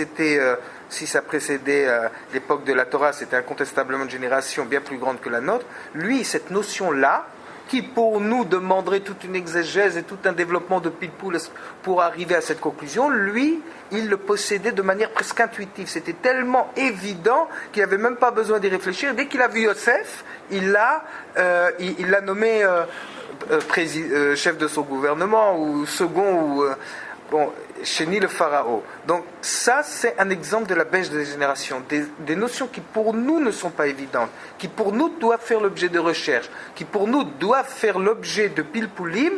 si ça précédait l'époque de la Torah, c'était incontestablement une génération bien plus grande que la nôtre, lui, cette notion-là, qui pour nous demanderait toute une exégèse et tout un développement de pilpoul pour arriver à cette conclusion, lui, il le possédait de manière presque intuitive. C'était tellement évident qu'il n'avait même pas besoin d'y réfléchir. Dès qu'il a vu Yosef, il l'a nommé chef de son gouvernement, ou second, ou chéni le pharaon. Donc ça, c'est un exemple de la baisse des générations, des notions qui pour nous ne sont pas évidentes, qui pour nous doivent faire l'objet de recherche, qui pour nous doivent faire l'objet de pilpoulim.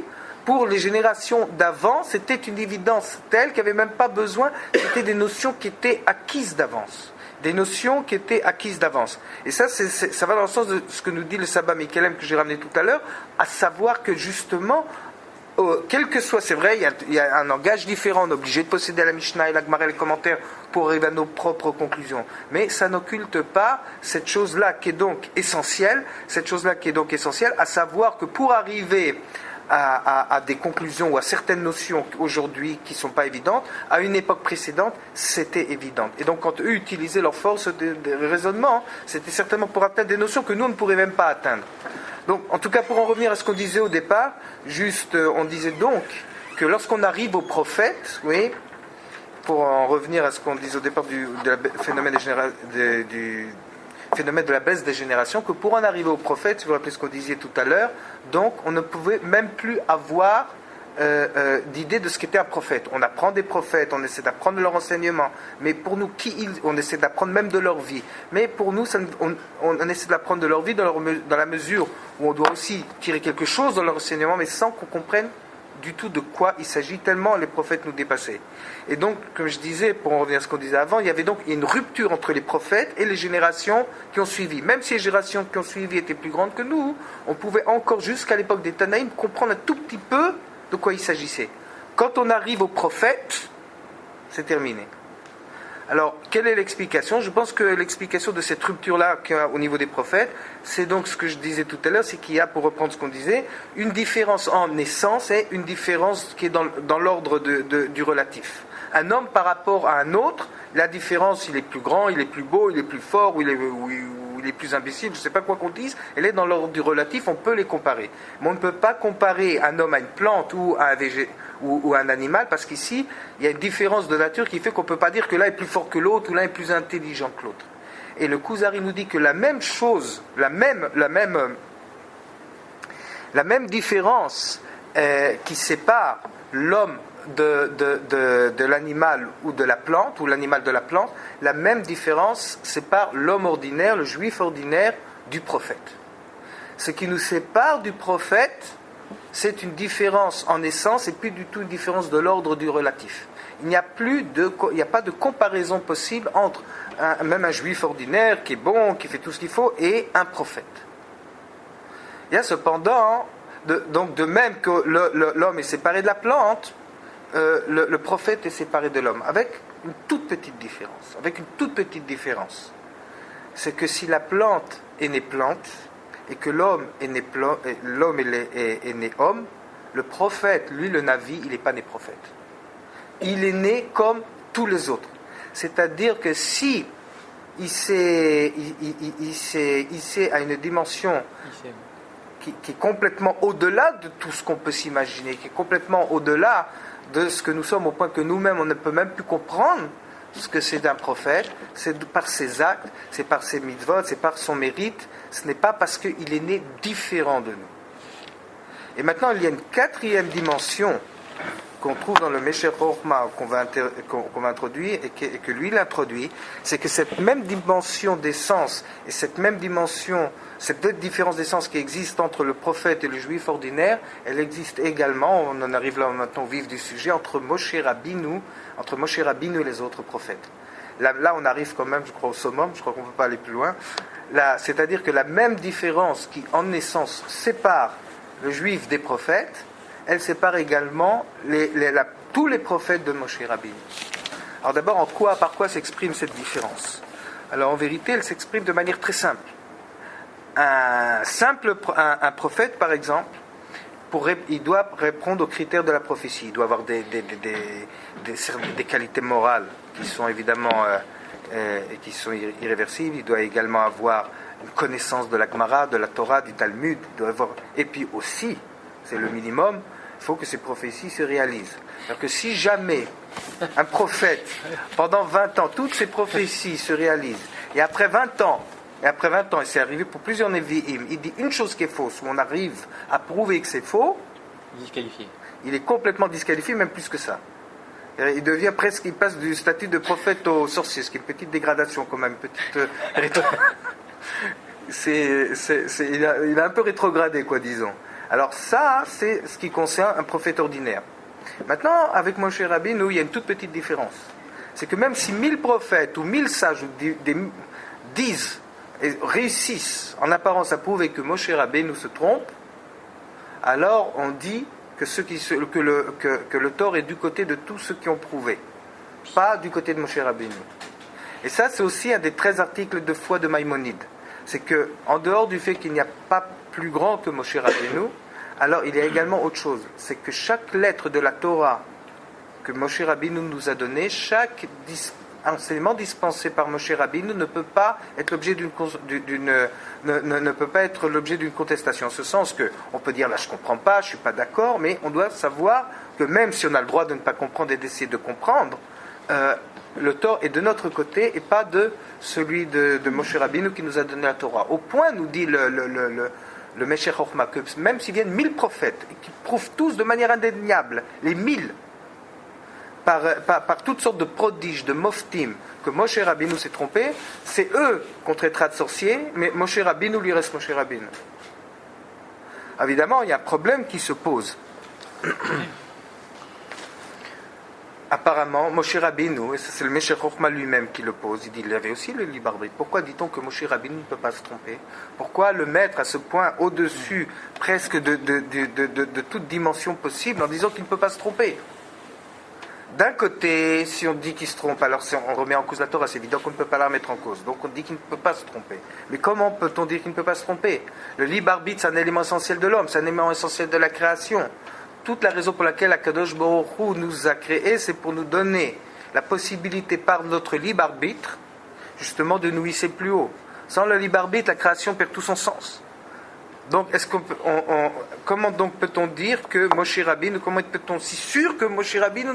Pour les générations d'avant, c'était une évidence telle qu'il n'y avait même pas besoin, c'était des notions qui étaient acquises d'avance. Des notions qui étaient acquises d'avance. Et ça, ça va dans le sens de ce que nous dit le Saba Mikelem que j'ai ramené tout à l'heure, à savoir que justement, quel que soit, c'est vrai, il y a un langage différent, on est obligé de posséder la Mishnah et la Gemara et les commentaires pour arriver à nos propres conclusions. Mais ça n'occulte pas cette chose-là qui est donc essentielle, à savoir que pour arriver à des conclusions ou à certaines notions aujourd'hui qui ne sont pas évidentes, à une époque précédente, c'était évident. Et donc quand eux utilisaient leur force de raisonnement, c'était certainement pour atteindre des notions que nous, on ne pourrait même pas atteindre. Donc, en tout cas, pour en revenir à ce qu'on disait au départ, on disait donc que lorsqu'on arrive au prophète, oui, pour en revenir à ce qu'on disait au départ du phénomène de la baisse des générations, que pour en arriver au prophète, si vous vous rappelez ce qu'on disait tout à l'heure, donc on ne pouvait même plus avoir d'idée de ce qu'était un prophète. On apprend des prophètes, on essaie d'apprendre leur enseignement, mais pour nous, on essaie d'apprendre même de leur vie. Mais pour nous, on essaie d'apprendre de leur vie dans la mesure où on doit aussi tirer quelque chose dans leur enseignement, mais sans qu'on comprenne du tout de quoi il s'agit, tellement les prophètes nous dépassaient. Et donc, comme je disais, pour en revenir à ce qu'on disait avant, il y avait donc une rupture entre les prophètes et les générations qui ont suivi. Même si les générations qui ont suivi étaient plus grandes que nous, on pouvait encore, jusqu'à l'époque des Tanaïm, comprendre un tout petit peu de quoi il s'agissait. Quand on arrive aux prophètes, c'est terminé. Alors, quelle est l'explication? Je pense que l'explication de cette rupture-là qu'il y a au niveau des prophètes, c'est donc ce que je disais tout à l'heure, c'est qu'il y a, pour reprendre ce qu'on disait, une différence en naissance et une différence qui est dans l'ordre du relatif. Un homme par rapport à un autre, la différence, il est plus grand, il est plus beau, il est plus fort, ou il est plus imbécile, je ne sais pas quoi qu'on dise, elle est dans l'ordre du relatif, on peut les comparer. Mais on ne peut pas comparer un homme à une plante ou à un animal, parce qu'ici, il y a une différence de nature qui fait qu'on ne peut pas dire que l'un est plus fort que l'autre, ou l'un est plus intelligent que l'autre. Et le Kuzari nous dit que la même chose, la même différence qui sépare l'homme de l'animal ou de la plante, ou l'animal de la plante, la même différence sépare l'homme ordinaire, le juif ordinaire, du prophète. Ce qui nous sépare du prophète, c'est une différence en essence et plus du tout une différence de l'ordre du relatif. Il n'y a pas de comparaison possible entre même un juif ordinaire qui est bon, qui fait tout ce qu'il faut, et un prophète. Il y a cependant, donc de même que l'homme est séparé de la plante, le prophète est séparé de l'homme, avec une toute petite différence. C'est que si la plante est née plante, et que l'homme est né homme, le prophète, lui, le Navi, il n'est pas né prophète. Il est né comme tous les autres. C'est-à-dire que si il s'est à une dimension qui est complètement au-delà de tout ce qu'on peut s'imaginer, qui est complètement au-delà de ce que nous sommes, au point que nous-mêmes, on ne peut même plus comprendre ce que c'est d'un prophète, c'est par ses actes, c'est par ses mitzvot, c'est par son mérite, ce n'est pas parce qu'il est né différent de nous. Et maintenant, il y a une quatrième dimension qu'on trouve dans le Meshech Chochma qu'on va introduire et que lui il introduit, c'est que cette même dimension d'essence et cette deux différences d'essence qui existent entre le prophète et le juif ordinaire, elle existe également, on en arrive là maintenant au vif du sujet, entre Moshe Rabbeinu et les autres prophètes. Là on arrive quand même, je crois, au summum, je crois qu'on ne peut pas aller plus loin. Là, c'est-à-dire que la même différence qui en essence sépare le juif des prophètes, elle sépare également tous les prophètes de Moshe Rabbeinu. Alors d'abord, par quoi s'exprime cette différence? Alors en vérité, elle s'exprime de manière très simple. Un prophète, par exemple, il doit répondre aux critères de la prophétie. Il doit avoir des qualités morales qui sont évidemment qui sont irréversibles. Il doit également avoir une connaissance de la Gemara, de la Torah, du Talmud. Et puis aussi, c'est le minimum, il faut que ces prophéties se réalisent. Alors que si jamais un prophète, pendant 20 ans, toutes ces prophéties se réalisent, et après 20 ans, et c'est arrivé pour plusieurs Nevi'im, il dit une chose qui est fausse, où on arrive à prouver que c'est faux, disqualifié. Il est complètement disqualifié, même plus que ça. Il devient presque, il passe du statut de prophète au sorcier, ce qui est une petite dégradation quand même, il a un peu rétrogradé, quoi, disons. Alors ça, c'est ce qui concerne un prophète ordinaire. Maintenant, avec Moshe Rabbeinu, il y a une toute petite différence. C'est que même si 1000 prophètes ou 1000 sages disent et réussissent en apparence à prouver que Moshe Rabbeinu se trompe, alors on dit que le tort est du côté de tous ceux qui ont prouvé, pas du côté de Moshe Rabbeinu. Et ça, c'est aussi un des 13 articles de foi de Maïmonide. C'est que, en dehors du fait qu'il n'y a pas plus grand que Moshe Rabbeinu, alors il y a également autre chose. C'est que chaque lettre de la Torah que Moshe Rabbeinu nous a donnée, chaque enseignement dispensé par Moshe Rabbeinu ne peut pas être l'objet d'une contestation. En ce sens que on peut dire là je comprends pas, je suis pas d'accord, mais on doit savoir que même si on a le droit de ne pas comprendre et d'essayer de comprendre, le tort est de notre côté et pas de celui de Moshe Rabbeinu qui nous a donné la Torah. Au point, nous dit le Meshech Chochma, que même s'il viennent 1000 prophètes et qui prouvent tous de manière indéniable, les 1000, par toutes sortes de prodiges, de moftim, que Moshe Rabbeinu s'est trompé, c'est eux qu'on traitera de sorciers, mais Moshe Rabbeinu lui reste Moshe Rabbeinu. Évidemment, il y a un problème qui se pose. Apparemment, Moshe Rabbeinu, et c'est le Meshech Chochma lui-même qui le pose, il dit il avait aussi le libre arbitre. Pourquoi dit-on que Moshe Rabbeinu ne peut pas se tromper? Pourquoi le mettre à ce point au-dessus presque de toute dimension possible en disant qu'il ne peut pas se tromper? D'un côté, si on dit qu'il se trompe, alors si on remet en cause la Torah, c'est évident qu'on ne peut pas la remettre en cause. Donc on dit qu'il ne peut pas se tromper. Mais comment peut-on dire qu'il ne peut pas se tromper? Le libre arbitre, c'est un élément essentiel de l'homme, c'est un élément essentiel de la création. Toute la raison pour laquelle Akadosh Baruch Hu nous a créés, c'est pour nous donner la possibilité par notre libre arbitre, justement, de nous hisser plus haut. Sans le libre arbitre, la création perd tout son sens. Donc, comment donc peut-on dire que Moshe Rabbeinu, comment peut-on si sûr que Moshe Rabbeinu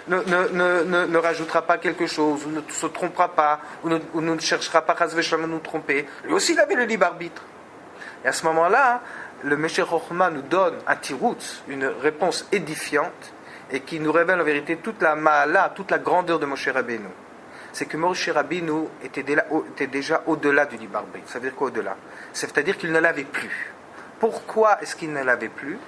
ne rajoutera pas quelque chose, ou ne se trompera pas, ou ne cherchera pas à nous tromper? Lui aussi, il avait le libre arbitre. Et à ce moment-là, le Meshech Chochma nous donne un tiroutz, une réponse édifiante, et qui nous révèle en vérité toute la ma'ala, toute la grandeur de Moshe Rabbeinu. C'est que Moshe Rabbeinu était déjà au-delà du libre arbitre. Ça veut dire quoi au-delà? C'est-à-dire qu'il ne l'avait plus. Pourquoi est-ce qu'il ne l'avait plus?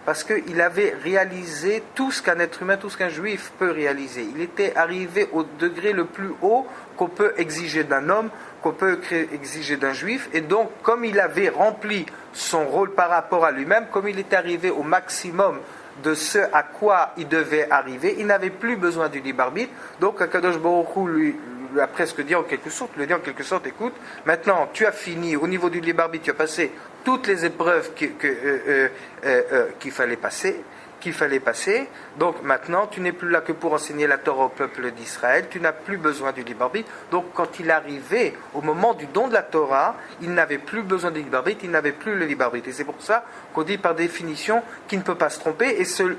parce qu'il avait réalisé tout ce qu'un être humain, tout ce qu'un juif peut réaliser. Il était arrivé au degré le plus haut qu'on peut exiger d'un homme, qu'on peut exiger d'un juif, et donc comme il avait rempli son rôle par rapport à lui-même, comme il était arrivé au maximum de ce à quoi il devait arriver, il n'avait plus besoin du libre arbitre. Donc Akadosh Baruch Hu lui a presque dit en quelque sorte, écoute, maintenant tu as fini au niveau du libre arbitre, tu as passé toutes les épreuves qu'il fallait passer, donc maintenant tu n'es plus là que pour enseigner la Torah au peuple d'Israël, tu n'as plus besoin du libre arbitre. Donc quand il arrivait au moment du don de la Torah, il n'avait plus besoin du libre arbitre, il n'avait plus le libre arbitre. Et c'est pour ça qu'on dit par définition qu'il ne peut pas se tromper, et ceux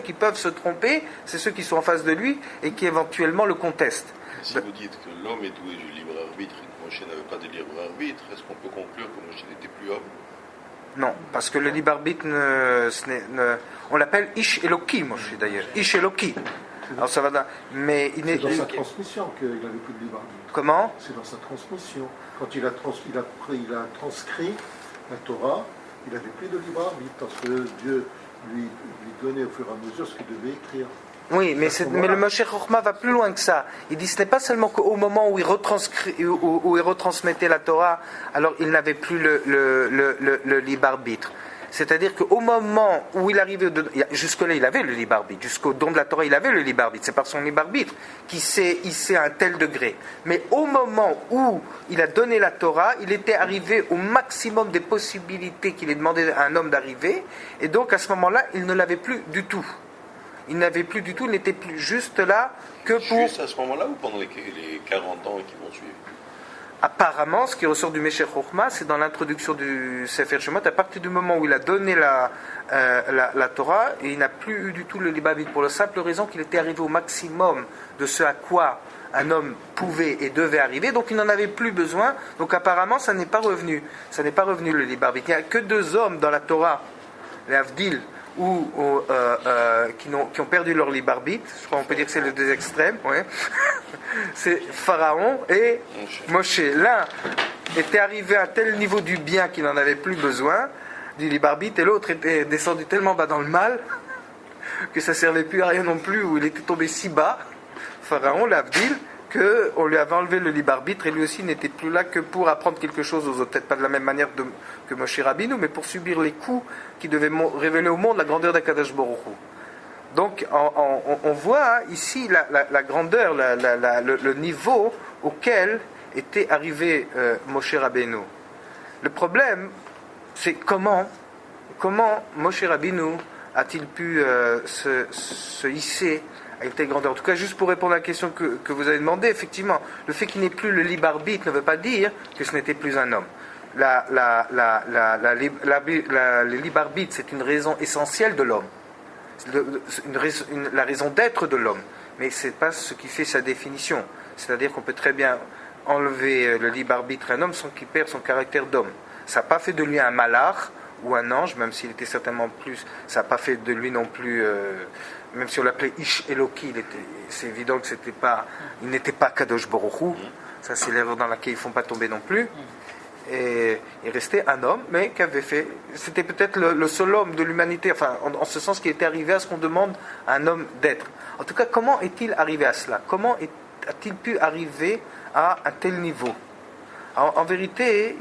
qui peuvent se tromper, c'est ceux qui sont en face de lui et qui éventuellement le contestent. Si vous dites que l'homme est doué du libre arbitre et que Moshe n'avait pas de libre arbitre, est-ce qu'on peut conclure que Moshe n'était plus homme? Non, parce que le libre arbitre, on l'appelle Ish Eloki, Moshe d'ailleurs. Ish Eloki. Alors ça va mais c'est dans sa transmission qu'il n'avait plus de libre arbitre. Comment? C'est dans sa transmission. Quand il a transcrit la Torah, il n'avait plus de libre arbitre parce que Dieu lui donnait au fur et à mesure ce qu'il devait écrire. Oui, mais le Moshe Chochma va plus loin que ça. Il dit ce n'est pas seulement qu'au moment où il retransmettait la Torah, alors il n'avait plus le libre arbitre. C'est-à-dire qu'au moment où il arrivait, jusque-là il avait le libre arbitre, jusqu'au don de la Torah il avait le libre arbitre, c'est par son libre arbitre qu'il s'est hissé à un tel degré. Mais au moment où il a donné la Torah, il était arrivé au maximum des possibilités qu'il ait demandé à un homme d'arriver, et donc à ce moment-là il ne l'avait plus du tout. Il n'avait plus du tout, il n'était plus juste là que pour... Juste à ce moment-là ou pendant les 40 ans qui vont suivre? Apparemment, ce qui ressort du Meshech Chochma, c'est dans l'introduction du Sefer Shemot, à partir du moment où il a donné la Torah, et il n'a plus eu du tout le libre arbitre, pour la simple raison qu'il était arrivé au maximum de ce à quoi un homme pouvait et devait arriver, donc il n'en avait plus besoin. Donc apparemment, ça n'est pas revenu. Ça n'est pas revenu le libre arbitre. Il n'y a que 2 hommes dans la Torah, les Avdil, qui ont perdu leur libre arbitre. Je crois qu'on peut dire que c'est les 2 extrêmes. Ouais. C'est Pharaon et Moshe. L'un était arrivé à tel niveau du bien qu'il n'en avait plus besoin du libre arbitre, et l'autre était descendu tellement bas dans le mal que ça ne servait plus à rien non plus, où il était tombé si bas, Pharaon, l'Avdil, qu'on lui avait enlevé le libre arbitre, et lui aussi n'était plus là que pour apprendre quelque chose aux autres, peut-être pas de la même manière que Moshe Rabbeinu, mais pour subir les coups qui devaient révéler au monde la grandeur d'Akadosh Baruch Hu. Donc on voit ici la grandeur, le niveau auquel était arrivé Moshe Rabbeinu. Le problème, c'est comment Moshe Rabbeinu a-t-il pu se hisser à une telle grandeur. En tout cas, juste pour répondre à la question que vous avez demandé, effectivement, le fait qu'il n'ait plus le libre arbitre ne veut pas dire que ce n'était plus un homme. Le libre arbitre, c'est une raison essentielle de l'homme. La raison d'être de l'homme. Mais ce n'est pas ce qui fait sa définition. C'est-à-dire qu'on peut très bien enlever le libre arbitre à un homme sans qu'il perde son caractère d'homme. Ça n'a pas fait de lui un malach ou un ange, même s'il était certainement plus. Ça n'a pas fait de lui non plus. Même si on l'appelait Ish Eloki, c'est évident que il n'était pas Kadosh Baruch Hu. Ça, c'est l'erreur dans laquelle ils ne font pas tomber non plus. Et il restait un homme, mais qu'avait fait. C'était peut-être le seul homme de l'humanité, enfin, en ce sens qu'il était arrivé à ce qu'on demande à un homme d'être. En tout cas, comment est-il arrivé à cela? Comment a-t-il pu arriver à un tel niveau? En vérité,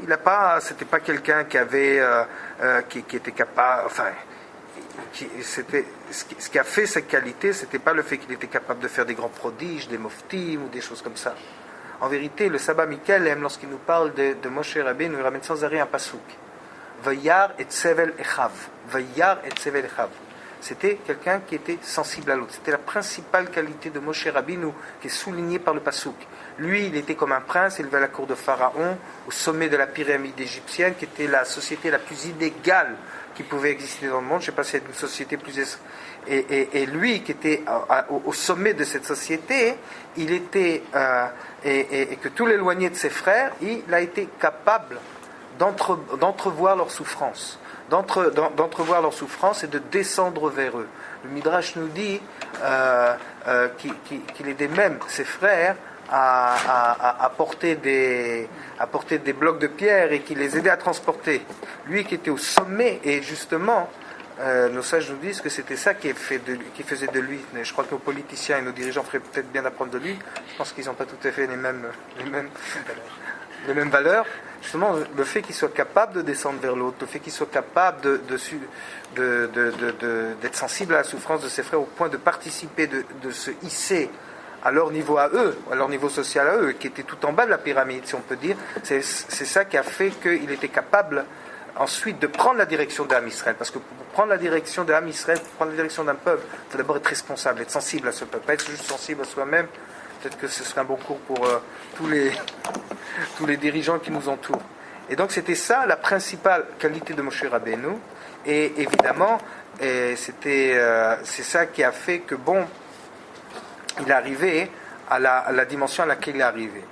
c'était pas quelqu'un qui était capable. Enfin, ce qui a fait sa qualité, c'était pas le fait qu'il était capable de faire des grands prodiges, des moftim ou des choses comme ça. En vérité, le Sabbat Mikelem, lorsqu'il nous parle de Moshe Rabbeinu, nous ramène sans arrêt un pasouk. Vayar et Tsevel Echav. Vayar et Tsevel Echav. C'était quelqu'un qui était sensible à l'autre. C'était la principale qualité de Moshe Rabbeinu, qui est soulignée par le pasouk. Lui, il était comme un prince, élevé à la cour de Pharaon, au sommet de la pyramide égyptienne, qui était la société la plus inégale qui pouvait exister dans le monde. Je ne sais pas s'il y a une société plus... Et lui, qui était au sommet de cette société, il était... et que tout l'éloigné de ses frères, il a été capable d'entrevoir leur souffrance. D'entrevoir leur souffrance et de descendre vers eux. Le Midrash nous dit qu'il aidait même ses frères à porter des blocs de pierre et qu'il les aidait à transporter. Lui qui était au sommet, et justement, nos sages nous disent que c'était ça qui faisait de lui. Mais je crois que nos politiciens et nos dirigeants feraient peut-être bien d'apprendre de lui. Je pense qu'ils n'ont pas tout à fait les mêmes valeurs. Justement, le fait qu'il soit capable de descendre vers l'autre, le fait qu'il soit capable d'être sensible à la souffrance de ses frères au point de participer, de se hisser à leur niveau à eux, à leur niveau social à eux, qui était tout en bas de la pyramide, si on peut dire. C'est ça qui a fait qu'il était capable ensuite de prendre la direction d'Am Israël. Parce que pour prendre la direction d'Am Israël, pour prendre la direction d'un peuple, il faut d'abord être responsable, être sensible à ce peuple, pas être juste sensible à soi-même. Peut-être que ce serait un bon cours pour tous les dirigeants qui nous entourent. Et donc c'était ça la principale qualité de Moshe Rabbeinu. Et évidemment, c'est ça qui a fait que il est arrivé à la dimension à laquelle il est arrivé.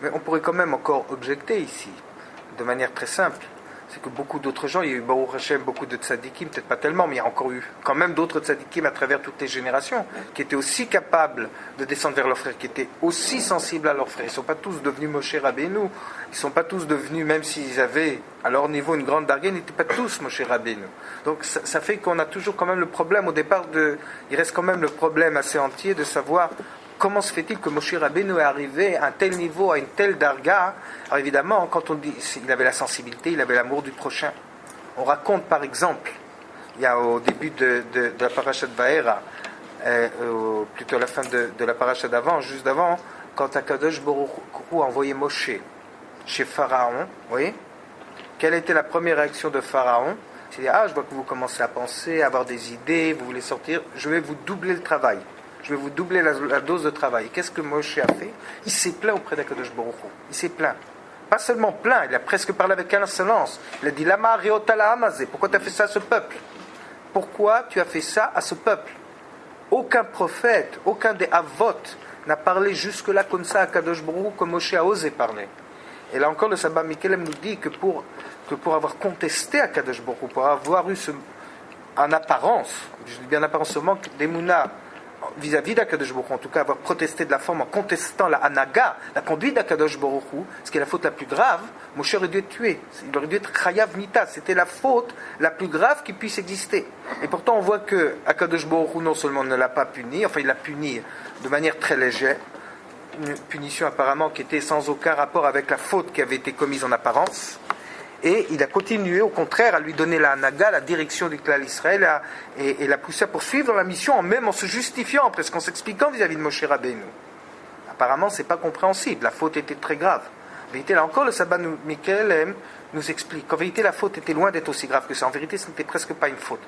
Mais on pourrait quand même encore objecter ici, de manière très simple. C'est que beaucoup d'autres gens, il y a eu Baruch Hashem, beaucoup de tzadikim, peut-être pas tellement, mais il y a encore eu quand même d'autres tzadikim à travers toutes les générations, qui étaient aussi capables de descendre vers leurs frères, qui étaient aussi sensibles à leurs frères. Ils ne sont pas tous devenus Moshe Rabbeinu, ils ne sont pas tous devenus, même s'ils avaient à leur niveau une grande darguée, ils n'étaient pas tous Moshe Rabbeinu. Donc ça fait qu'on a toujours quand même le problème, au départ, il reste quand même le problème assez entier de savoir comment se fait-il que Moshe Rabbeinu est arrivé à un tel niveau, à une telle darga. Alors évidemment, quand on dit il avait la sensibilité, il avait l'amour du prochain. On raconte par exemple, il y a au début de la paracha de Vaera, plutôt à la fin de la paracha d'avant, juste d'avant, quand Akadosh Baruch Hu a envoyé Moshe chez Pharaon, oui, quelle était la première réaction de Pharaon? Il dit, je vois que vous commencez à penser, à avoir des idées, vous voulez sortir, je vais vous doubler le travail. Je vais vous doubler la dose de travail. Qu'est-ce que Moshe a fait? Il s'est plaint auprès d'Akadosh Baruch Hu. Il s'est plaint. Pas seulement plaint, il a presque parlé avec insolence. Il a dit, Lama Reotala Amazé, pourquoi tu as fait ça à ce peuple? Pourquoi tu as fait ça à ce peuple? Aucun prophète, aucun des Avot n'a parlé jusque-là comme ça à Akadosh Baruch Hu, comme Moshe a osé parler. Et là encore, le Sabbat Mikelem nous dit que pour avoir contesté Akadosh Baruch Hu, pour avoir eu en apparence, je dis bien en apparence, ce manque d'Emouna vis-à-vis d'Akadosh Baruch Hu, en tout cas avoir protesté de la forme en contestant la Hanaga, la conduite d'Akadosh Baruch Hu, ce qui est la faute la plus grave, Moshe aurait dû être tué. Il aurait dû être Chayav Mita. C'était la faute la plus grave qui puisse exister. Et pourtant, on voit que Akadosh Baruch Hu non seulement ne l'a pas puni, enfin il l'a puni de manière très légère, une punition apparemment qui était sans aucun rapport avec la faute qui avait été commise en apparence. Et il a continué, au contraire, à lui donner la Hanaga, la direction du clan d'Israël, et l'a poussé à poursuivre dans la mission, même en se justifiant, presque en s'expliquant vis-à-vis de Moshe Rabbeinu. Apparemment, c'est pas compréhensible. La faute était très grave. En vérité, là encore, le Sabbat Mikelem nous explique qu'en vérité, la faute était loin d'être aussi grave que ça. En vérité, ce n'était presque pas une faute.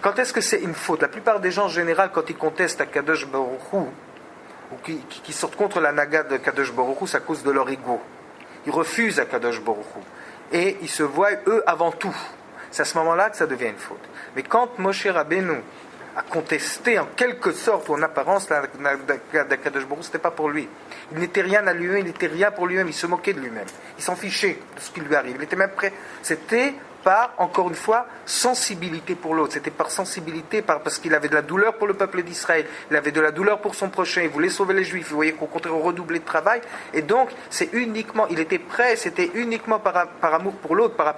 Quand est-ce que c'est une faute? La plupart des gens, en général, quand ils contestent à Kadosh Baruch Hu, ou qui sortent contre la Hanaga de Kadosh Baruch Hu, c'est à cause de leur ego. Ils refusent à Kadosh Baruch Hu. Et ils se voient, eux, avant tout. C'est à ce moment-là que ça devient une faute. Mais quand Moshe Rabbeinu a contesté, en quelque sorte, ou en apparence, la d'Akadosh Baruch Hu, c'était pas pour lui. Il n'était rien à lui-même, il n'était rien pour lui-même, il se moquait de lui-même. Il s'en fichait de ce qui lui arrive. Il était même prêt. C'était par, encore une fois, sensibilité pour l'autre. C'était par sensibilité, parce qu'il avait de la douleur pour le peuple d'Israël, il avait de la douleur pour son prochain, il voulait sauver les Juifs, vous voyez qu'au contraire, on redoublait de travail, et donc, c'est uniquement, il était prêt, c'était uniquement par amour pour l'autre, par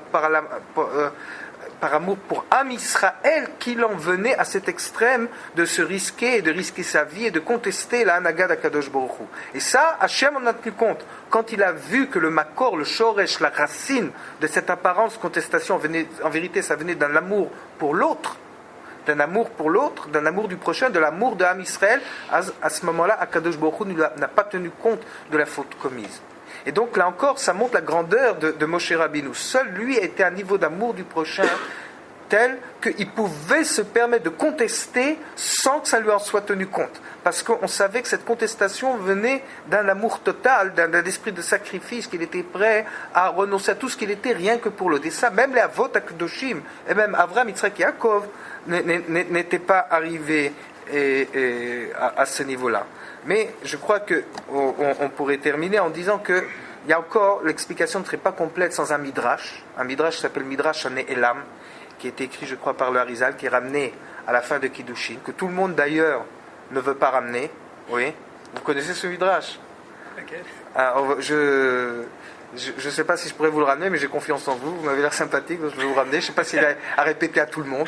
amour pour Am Israël, qu'il en venait à cet extrême de se risquer, et de risquer sa vie, et de contester la Hanaga d'Akadosh Baruch Hu. Et ça, Hachem en a tenu compte. Quand il a vu que le Makor, le Shoresh, la racine de cette apparence contestation, en vérité, ça venait d'un amour pour l'autre, d'un amour du prochain, de l'amour de Am Israël, à ce moment-là, Akadosh Baruch Hu n'a pas tenu compte de la faute commise. Et donc là encore, ça montre la grandeur de Moshe Rabbeinu. Seul lui était à un niveau d'amour du prochain tel qu'il pouvait se permettre de contester sans que ça lui en soit tenu compte. Parce qu'on savait que cette contestation venait d'un amour total, d'un esprit de sacrifice, qu'il était prêt à renoncer à tout ce qu'il était rien que pour l'autre. Et ça, même les Avot Akadoshim, et même Avraham, Yitzhak et Yaakov, n'étaient pas arrivés à ce niveau-là. Mais je crois qu'on pourrait terminer en disant que il y a encore, l'explication ne serait pas complète sans un midrash. Un midrash qui s'appelle Midrash Hané Elam, qui a été écrit, je crois, par le Harizal, qui est ramené à la fin de Kiddushin, que tout le monde d'ailleurs ne veut pas ramener. Oui, vous connaissez ce midrash? Alors, je ne sais pas si je pourrais vous le ramener, mais j'ai confiance en vous. Vous m'avez l'air sympathique, donc je vais vous ramener. Je ne sais pas s'il a à répéter à tout le monde.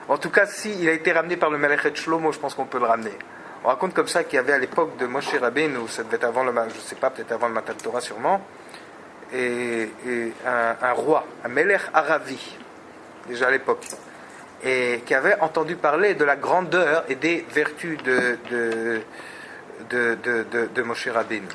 En tout cas, s'il a été ramené par le Melech Shlomo, je pense qu'on peut le ramener. On raconte comme ça qu'il y avait à l'époque de Moshe Rabbeinu, ça devait être avant je ne sais pas, peut-être avant le Matan Torah sûrement, et un roi, un Melech Aravi, déjà à l'époque, et qui avait entendu parler de la grandeur et des vertus de Moshe Rabbeinu.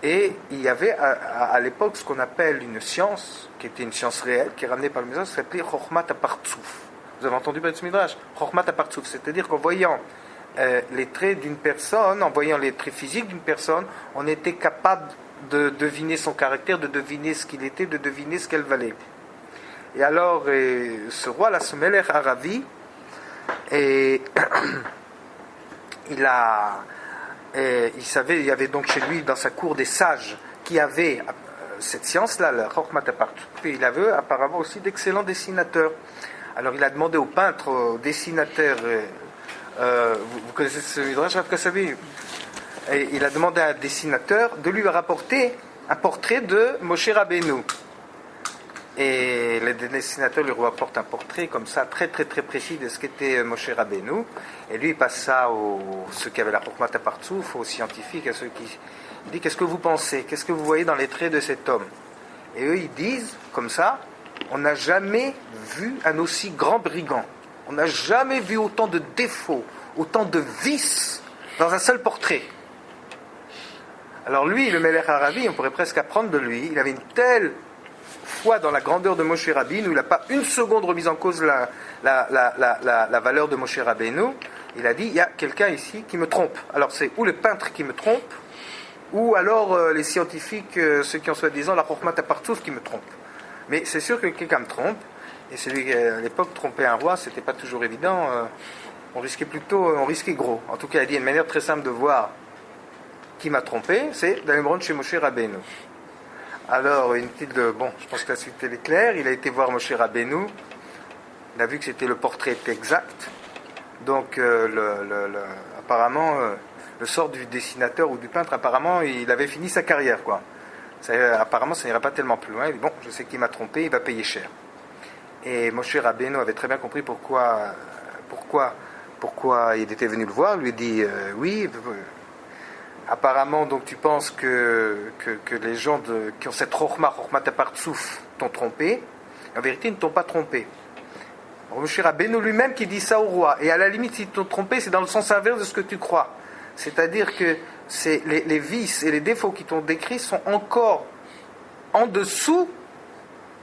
Et il y avait à l'époque ce qu'on appelle une science, qui était une science réelle, qui est ramenée par le Midrash, qui s'appelait Chokhmat HaPartsouf. Vous avez entendu parler de ce Midrash? Chokhmat HaPartsouf, c'est-à-dire qu'en voyant les traits d'une personne, en voyant les traits physiques d'une personne, on était capable de deviner son caractère, de deviner ce qu'il était, de deviner ce qu'elle valait. Et alors, ce roi-là, ce Melech Aravi, et il savait, il y avait donc chez lui, dans sa cour, des sages qui avaient cette science-là, la Chokhmat HaPartsouf, et il avait apparemment aussi d'excellents dessinateurs. Alors il a demandé au peintre, au dessinateur, vous connaissez ce Midrash Rav Kassavi, et il a demandé à un dessinateur de lui rapporter un portrait de Moshe Rabbeinu. Et le dessinateur lui rapporte un portrait comme ça, très très très précis de ce qu'était Moshe Rabbeinu. Et lui il passe ça à ceux qui avaient la Chokhmat HaPartsouf, aux scientifiques, à ceux qui... Il dit, qu'est-ce que vous pensez? Qu'est-ce que vous voyez dans les traits de cet homme? Et eux ils disent, comme ça, on n'a jamais vu un aussi grand brigand. On n'a jamais vu autant de défauts, autant de vices dans un seul portrait. Alors lui, le Melech Aravi, on pourrait presque apprendre de lui, il avait une telle foi dans la grandeur de Moshe Rabbeinu, où il n'a pas une seconde remis en cause la valeur de Moshe Rabbeinu. Il a dit, il y a quelqu'un ici qui me trompe. Alors c'est ou le peintre qui me trompe, ou alors les scientifiques, ceux qui ont soi-disant la Chokhmat HaPartsouf qui me trompent. Mais c'est sûr que quelqu'un me trompe, et celui qui à l'époque trompait un roi, c'était pas toujours évident, on risquait gros. En tout cas, il dit une manière très simple de voir qui m'a trompé, c'est d'aller me rendre chez Moshe Rabbeinu. Alors, je pense que la suite elle est claire, il a été voir Moshe Rabbeinu, il a vu que c'était le portrait exact, donc apparemment, le sort du dessinateur ou du peintre, apparemment, il avait fini sa carrière, quoi. Apparemment, ça n'ira pas tellement plus loin. Il dit, bon, je sais qu'il m'a trompé, il va payer cher. Et Moshe Rabbeinu avait très bien compris pourquoi il était venu le voir. Il lui dit, oui, apparemment, donc tu penses que les gens qui ont cette Chokhmat HaPartsouf t'ont trompé. En vérité, ils ne t'ont pas trompé. Moshe Rabbeinu lui-même qui dit ça au roi. Et à la limite, s'ils t'ont trompé, c'est dans le sens inverse de ce que tu crois. C'est-à-dire que les vices et les défauts qui t'ont décrits sont encore en dessous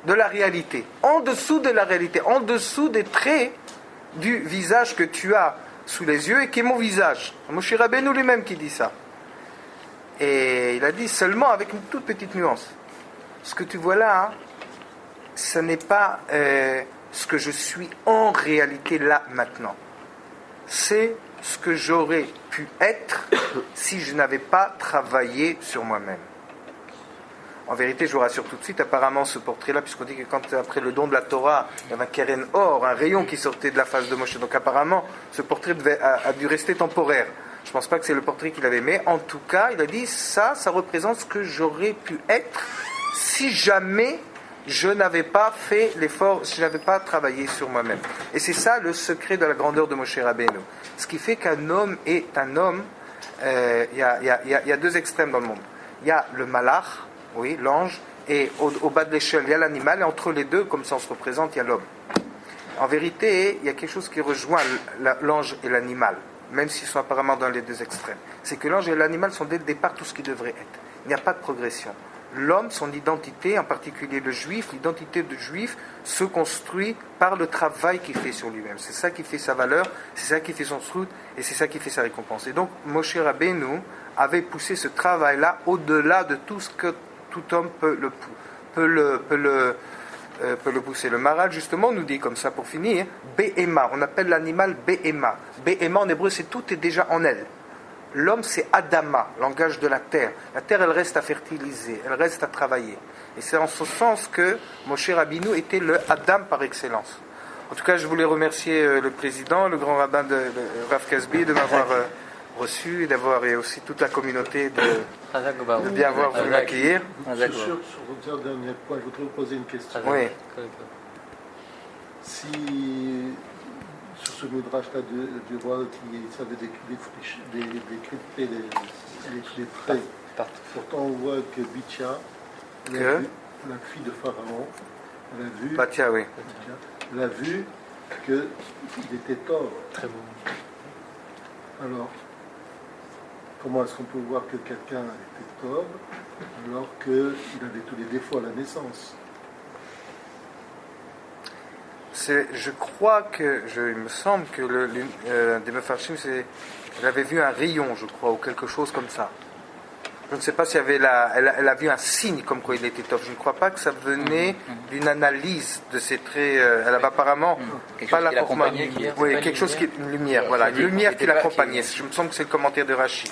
de la réalité. En dessous de la réalité. En dessous des traits du visage que tu as sous les yeux et qui est mon visage. Moshe Rabbeinu lui-même qui dit ça. Et il a dit seulement avec une toute petite nuance. Ce que tu vois là, ce n'est pas ce que je suis en réalité là maintenant. C'est ce que j'aurais pu être si je n'avais pas travaillé sur moi-même. En vérité, je vous rassure tout de suite, apparemment ce portrait-là, puisqu'on dit que quand après le don de la Torah, il y avait un keren or, un rayon qui sortait de la face de Moshe. Donc apparemment, ce portrait a dû rester temporaire. Je ne pense pas que c'est le portrait qu'il avait, mais en tout cas, il a dit, ça représente ce que j'aurais pu être si jamais je n'avais pas fait l'effort, si je n'avais pas travaillé sur moi-même. Et c'est ça le secret de la grandeur de Moshe Rabbeinu. Ce qui fait qu'un homme est un homme, il y a deux extrêmes dans le monde. Il y a le malach, oui, l'ange, et au bas de l'échelle, il y a l'animal, et entre les deux, comme ça on se représente, il y a l'homme. En vérité, il y a quelque chose qui rejoint l'ange et l'animal, même s'ils sont apparemment dans les deux extrêmes. C'est que l'ange et l'animal sont dès le départ tout ce qu'ils devraient être. Il n'y a pas de progression. L'homme, son identité, en particulier le juif, l'identité de juif se construit par le travail qu'il fait sur lui-même. C'est ça qui fait sa valeur, c'est ça qui fait son srout, et c'est ça qui fait sa récompense. Et donc, Moshe Rabbeinu avait poussé ce travail-là au-delà de tout ce que tout homme peut le pousser. Le Maral, justement, nous dit comme ça, pour finir, Behema, on appelle l'animal Behema. Behema, en hébreu, c'est tout est déjà en elle. L'homme, c'est Adama, langage de la terre. La terre, elle reste à fertiliser, elle reste à travailler. Et c'est en ce sens que Moshe Rabbeinu était le Adam par excellence. En tout cas, je voulais remercier le président, le grand rabbin de Rav Kasbi, de m'avoir reçu et d'avoir et aussi toute la communauté Hazak Ba. de bien avoir voulu m'accueillir. Hazak Sur, Ba. sur un dernier point, je voudrais vous poser une question. Hazak. Oui. Si sur ce midrash-là du roi qui savait décrypter les traits, pourtant on voit que Bitya, Que la fille de Pharaon, elle a vu, Batia, oui. elle a vu qu'il était tort. Très beau. Alors, comment est-ce qu'on peut voir que quelqu'un était tort alors qu'il avait tous les défauts à la naissance? Je crois que, il me semble que des Mefarshim, elle avait vu un rayon, je crois, ou quelque chose comme ça. Je ne sais pas s'il y avait elle a vu un signe comme quoi il était top. Je ne crois pas que ça venait d'une analyse de ses traits. Elle avait apparemment pas la forme. Oui, quelque chose qui une lumière. Voilà, une lumière qui l'accompagnait. Je me semble que c'est le commentaire de Rashi.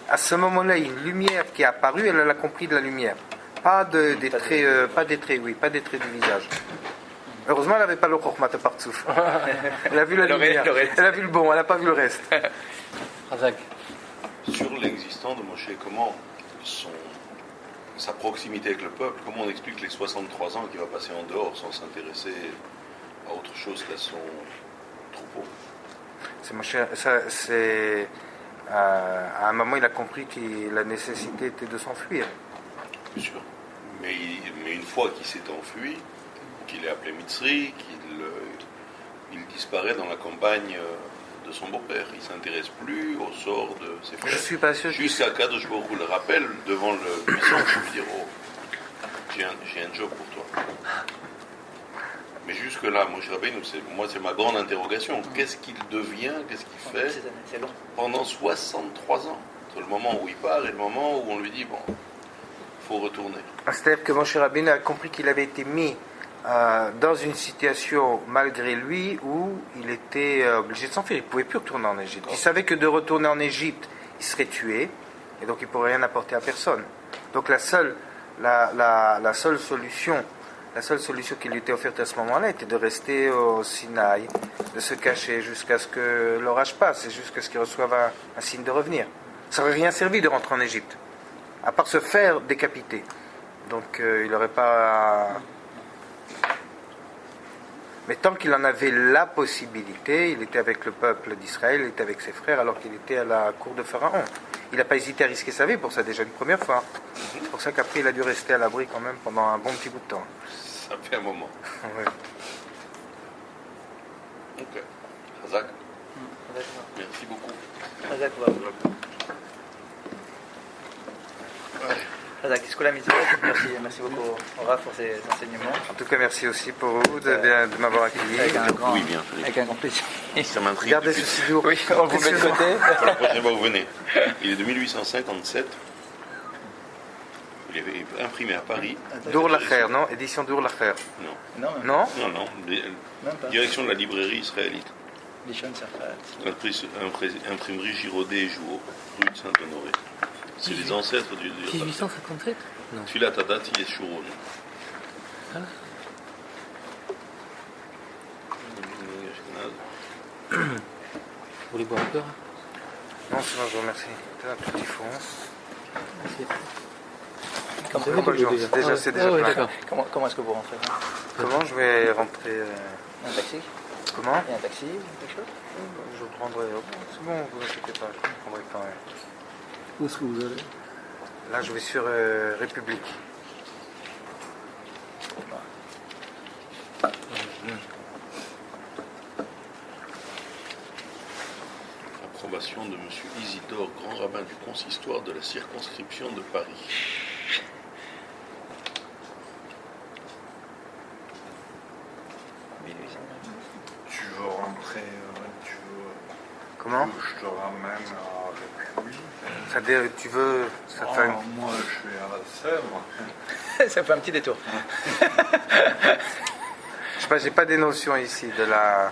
À ce moment-là, il y a une lumière qui est apparue. Elle a compris de la lumière, pas des traits, pas des traits du visage. Heureusement, elle n'avait pas le Chokhmat à Partsouf. Elle a vu la lumière. Elle a vu le bon, elle n'a pas vu le reste. Hazak. Sur l'existant de Moshe, comment sa proximité avec le peuple, comment on explique les 63 ans qu'il va passer en dehors sans s'intéresser à autre chose qu'à son troupeau? À un moment, il a compris que la nécessité était de s'enfuir. Bien sûr. Mais une fois qu'il s'est enfui, qu'il est appelé Mitzri, il disparaît dans la campagne de son beau-père. Il ne s'intéresse plus au sort de ses frères. Je suis pas sûr. Jusqu'à Kadosh Baruch Hu le rappelle devant le puissant, je lui dire, oh, j'ai un job pour toi. Mais jusque-là, Moshe Rabbeinu, c'est ma grande interrogation. Qu'est-ce qu'il devient, qu'est-ce qu'il fait pendant 63 ans, entre le moment où il part et le moment où on lui dit, bon, il faut retourner. C'est-à-dire que Moshe Rabbeinu a compris qu'il avait été mis dans une situation, malgré lui, où il était obligé de s'enfuir. Il ne pouvait plus retourner en Égypte. Il savait que de retourner en Égypte, il serait tué, et donc il ne pourrait rien apporter à personne. Donc la seule solution qui lui était offerte à ce moment-là était de rester au Sinaï, de se cacher jusqu'à ce que l'orage passe, et jusqu'à ce qu'il reçoive un signe de revenir. Ça n'aurait rien servi de rentrer en Égypte, à part se faire décapiter. Donc il n'aurait pas... Mais tant qu'il en avait la possibilité, il était avec le peuple d'Israël, il était avec ses frères, alors qu'il était à la cour de Pharaon. Il n'a pas hésité à risquer sa vie pour ça déjà une première fois. C'est pour ça qu'après il a dû rester à l'abri quand même pendant un bon petit bout de temps. Ça fait un moment. Ouais. Ok. Hazak, merci beaucoup. Hazak Ba. Hazak Iskola Mitzvot. Merci beaucoup au Rav pour ces enseignements. En tout cas, merci aussi pour vous de m'avoir accueilli. Oui, bien. Avec un grand plaisir. Ça m'intrigue. Regardez depuis- ce studio. Oui, on vous met de côté. Pour la prochaine fois, vous venez. Il est de 1857. Il est imprimé à Paris. Dour Lacher, non? Édition Dour Lacher. Non, Non, Non? non. même pas. Direction de la librairie israélite. Lishon Safat. Imprimerie Giraudet et Jouot, rue de Saint-Honoré. C'est les ancêtres du. 1857 Non. Tfilat Hadati et Shurun. Vous voulez boire un peu? Non, sinon je vous remercie. C'est un petit fond. C'est Pas le genre, c'est déjà oui, plein. d'accord. Comment est-ce que vous rentrez là? Comment je vais rentrer Un taxi? Comment? Il y a un taxi quelque chose? Je prendrai. C'est bon, vous inquiétez pas, je prendrai quand même. Où est-ce que vous allez? Là, je vais sur République. Approbation de M. Isidore, grand rabbin du consistoire de la circonscription de Paris. Tu veux rentrer, tu veux Comment? que je te ramène à République? C'est-à-dire, tu veux. Ça te fait une- Moi, je vais à la Sèvre. Ça fait un petit détour. Je sais pas, j'ai pas des notions ici de la.